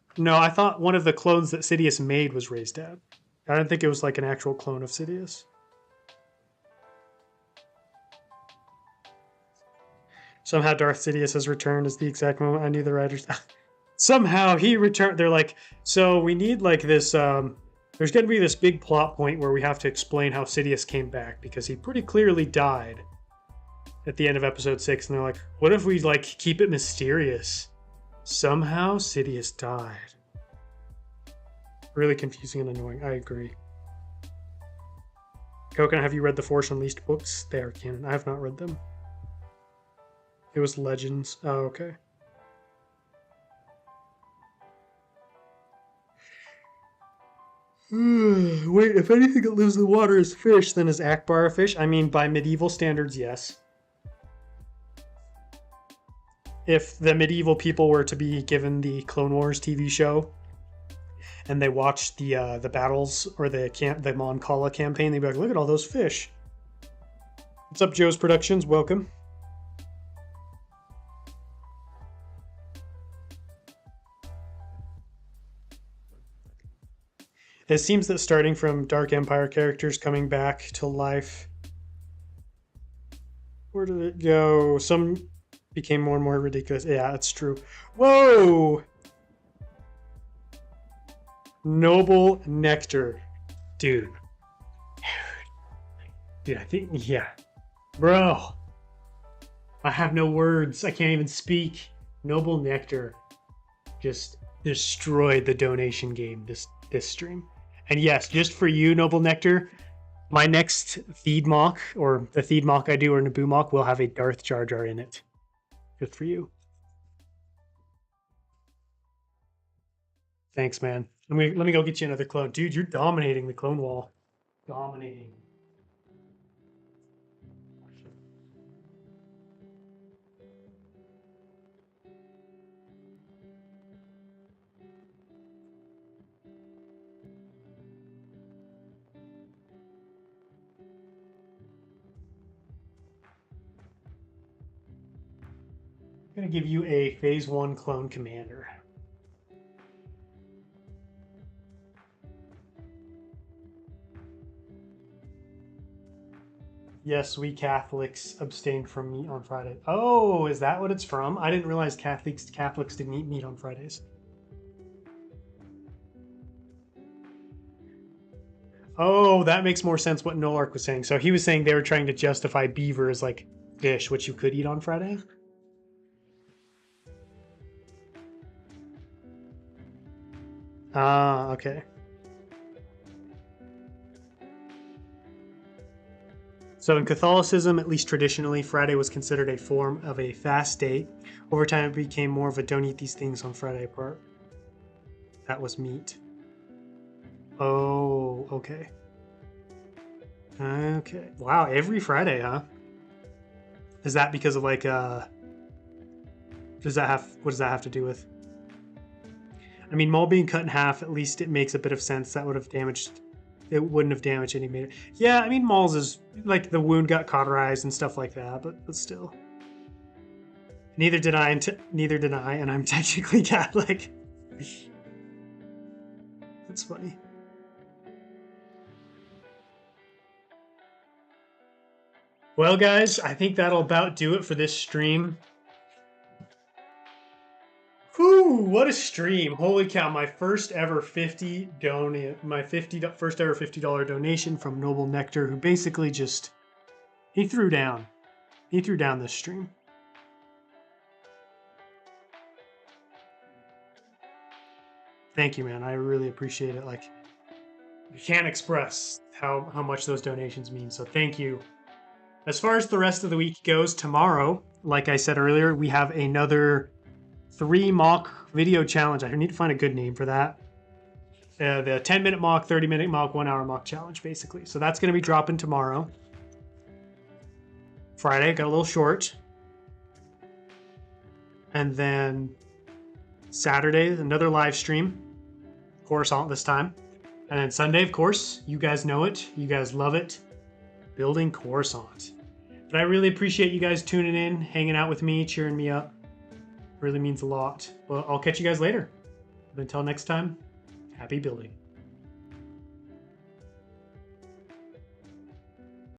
one of the clones that Sidious made was Rey's dad. I didn't think it was like an actual clone of Sidious. Somehow Darth Sidious has returned as the exact moment I knew the writers. somehow he returned. They're like, so we need like this. There's going to be this big plot point where we have to explain how Sidious came back because he pretty clearly died at the end of episode 6. And they're like, what if we like keep it mysterious? Somehow Sidious died. Really confusing and annoying. I agree. Coconut, have you read the Force Unleashed books? They are canon. I have not read them. It was Legends. Oh, okay. Wait, if anything that lives in the water is fish, then is Akbar a fish? I mean, by medieval standards, yes. If the medieval people were to be given the Clone Wars TV show, and they watched the battles or the Mon Cala campaign, they'd be like, look at all those fish. What's up, Joe's Productions? Welcome. It seems that starting from Dark Empire characters coming back to life. Where did it go? Some became more and more ridiculous. Yeah, it's true. Whoa! Noble Nectar. Dude, I think, yeah. Bro. I have no words. I can't even speak. Noble Nectar just destroyed the donation game this stream. And yes, just for you, Noble Nectar, my next feed mock, or the feed mock I do, or Naboo mock, will have a Darth Jar Jar in it. Just for you. Thanks, man. Let me go get you another clone. Dude, you're dominating the clone wall. Dominating. I'm going to give you a Phase 1 clone commander. Yes, we Catholics abstained from meat on Friday. Oh, is that what it's from? I didn't realize Catholics didn't eat meat on Fridays. Oh, that makes more sense what Nolark was saying. So he was saying they were trying to justify beaver as like fish, which you could eat on Friday? Ah, okay. So in Catholicism, at least traditionally, Friday was considered a form of a fast day. Over time, it became more of a don't eat these things on Friday part. That was meat. Oh, okay. Okay. Wow, every Friday, huh? Is that because of like what does that have to do with? I mean, Maul being cut in half, at least it makes a bit of sense. That would have damaged, it wouldn't have damaged any meat. Yeah, I mean, Maul's is like the wound got cauterized and stuff like that, but still. Neither did I, and I'm technically Catholic. That's funny. Well, guys, I think that'll about do it for this stream. Whew, what a stream. Holy cow, my first ever $50 donation from Noble Nectar, who basically just, he threw down this stream. Thank you, man. I really appreciate it. Like, you can't express how much those donations mean, so thank you. As far as the rest of the week goes, tomorrow, like I said earlier, we have another 3 mock video challenge. I need to find a good name for that. The 10-minute mock, 30-minute mock, 1-hour mock challenge, basically. So that's going to be dropping tomorrow. Friday, got a little short. And then Saturday, another live stream. Coruscant this time. And then Sunday, of course, you guys know it. You guys love it. Building Coruscant. But I really appreciate you guys tuning in, hanging out with me, cheering me up. Really means a lot. Well, I'll catch you guys later. But until next time, happy building.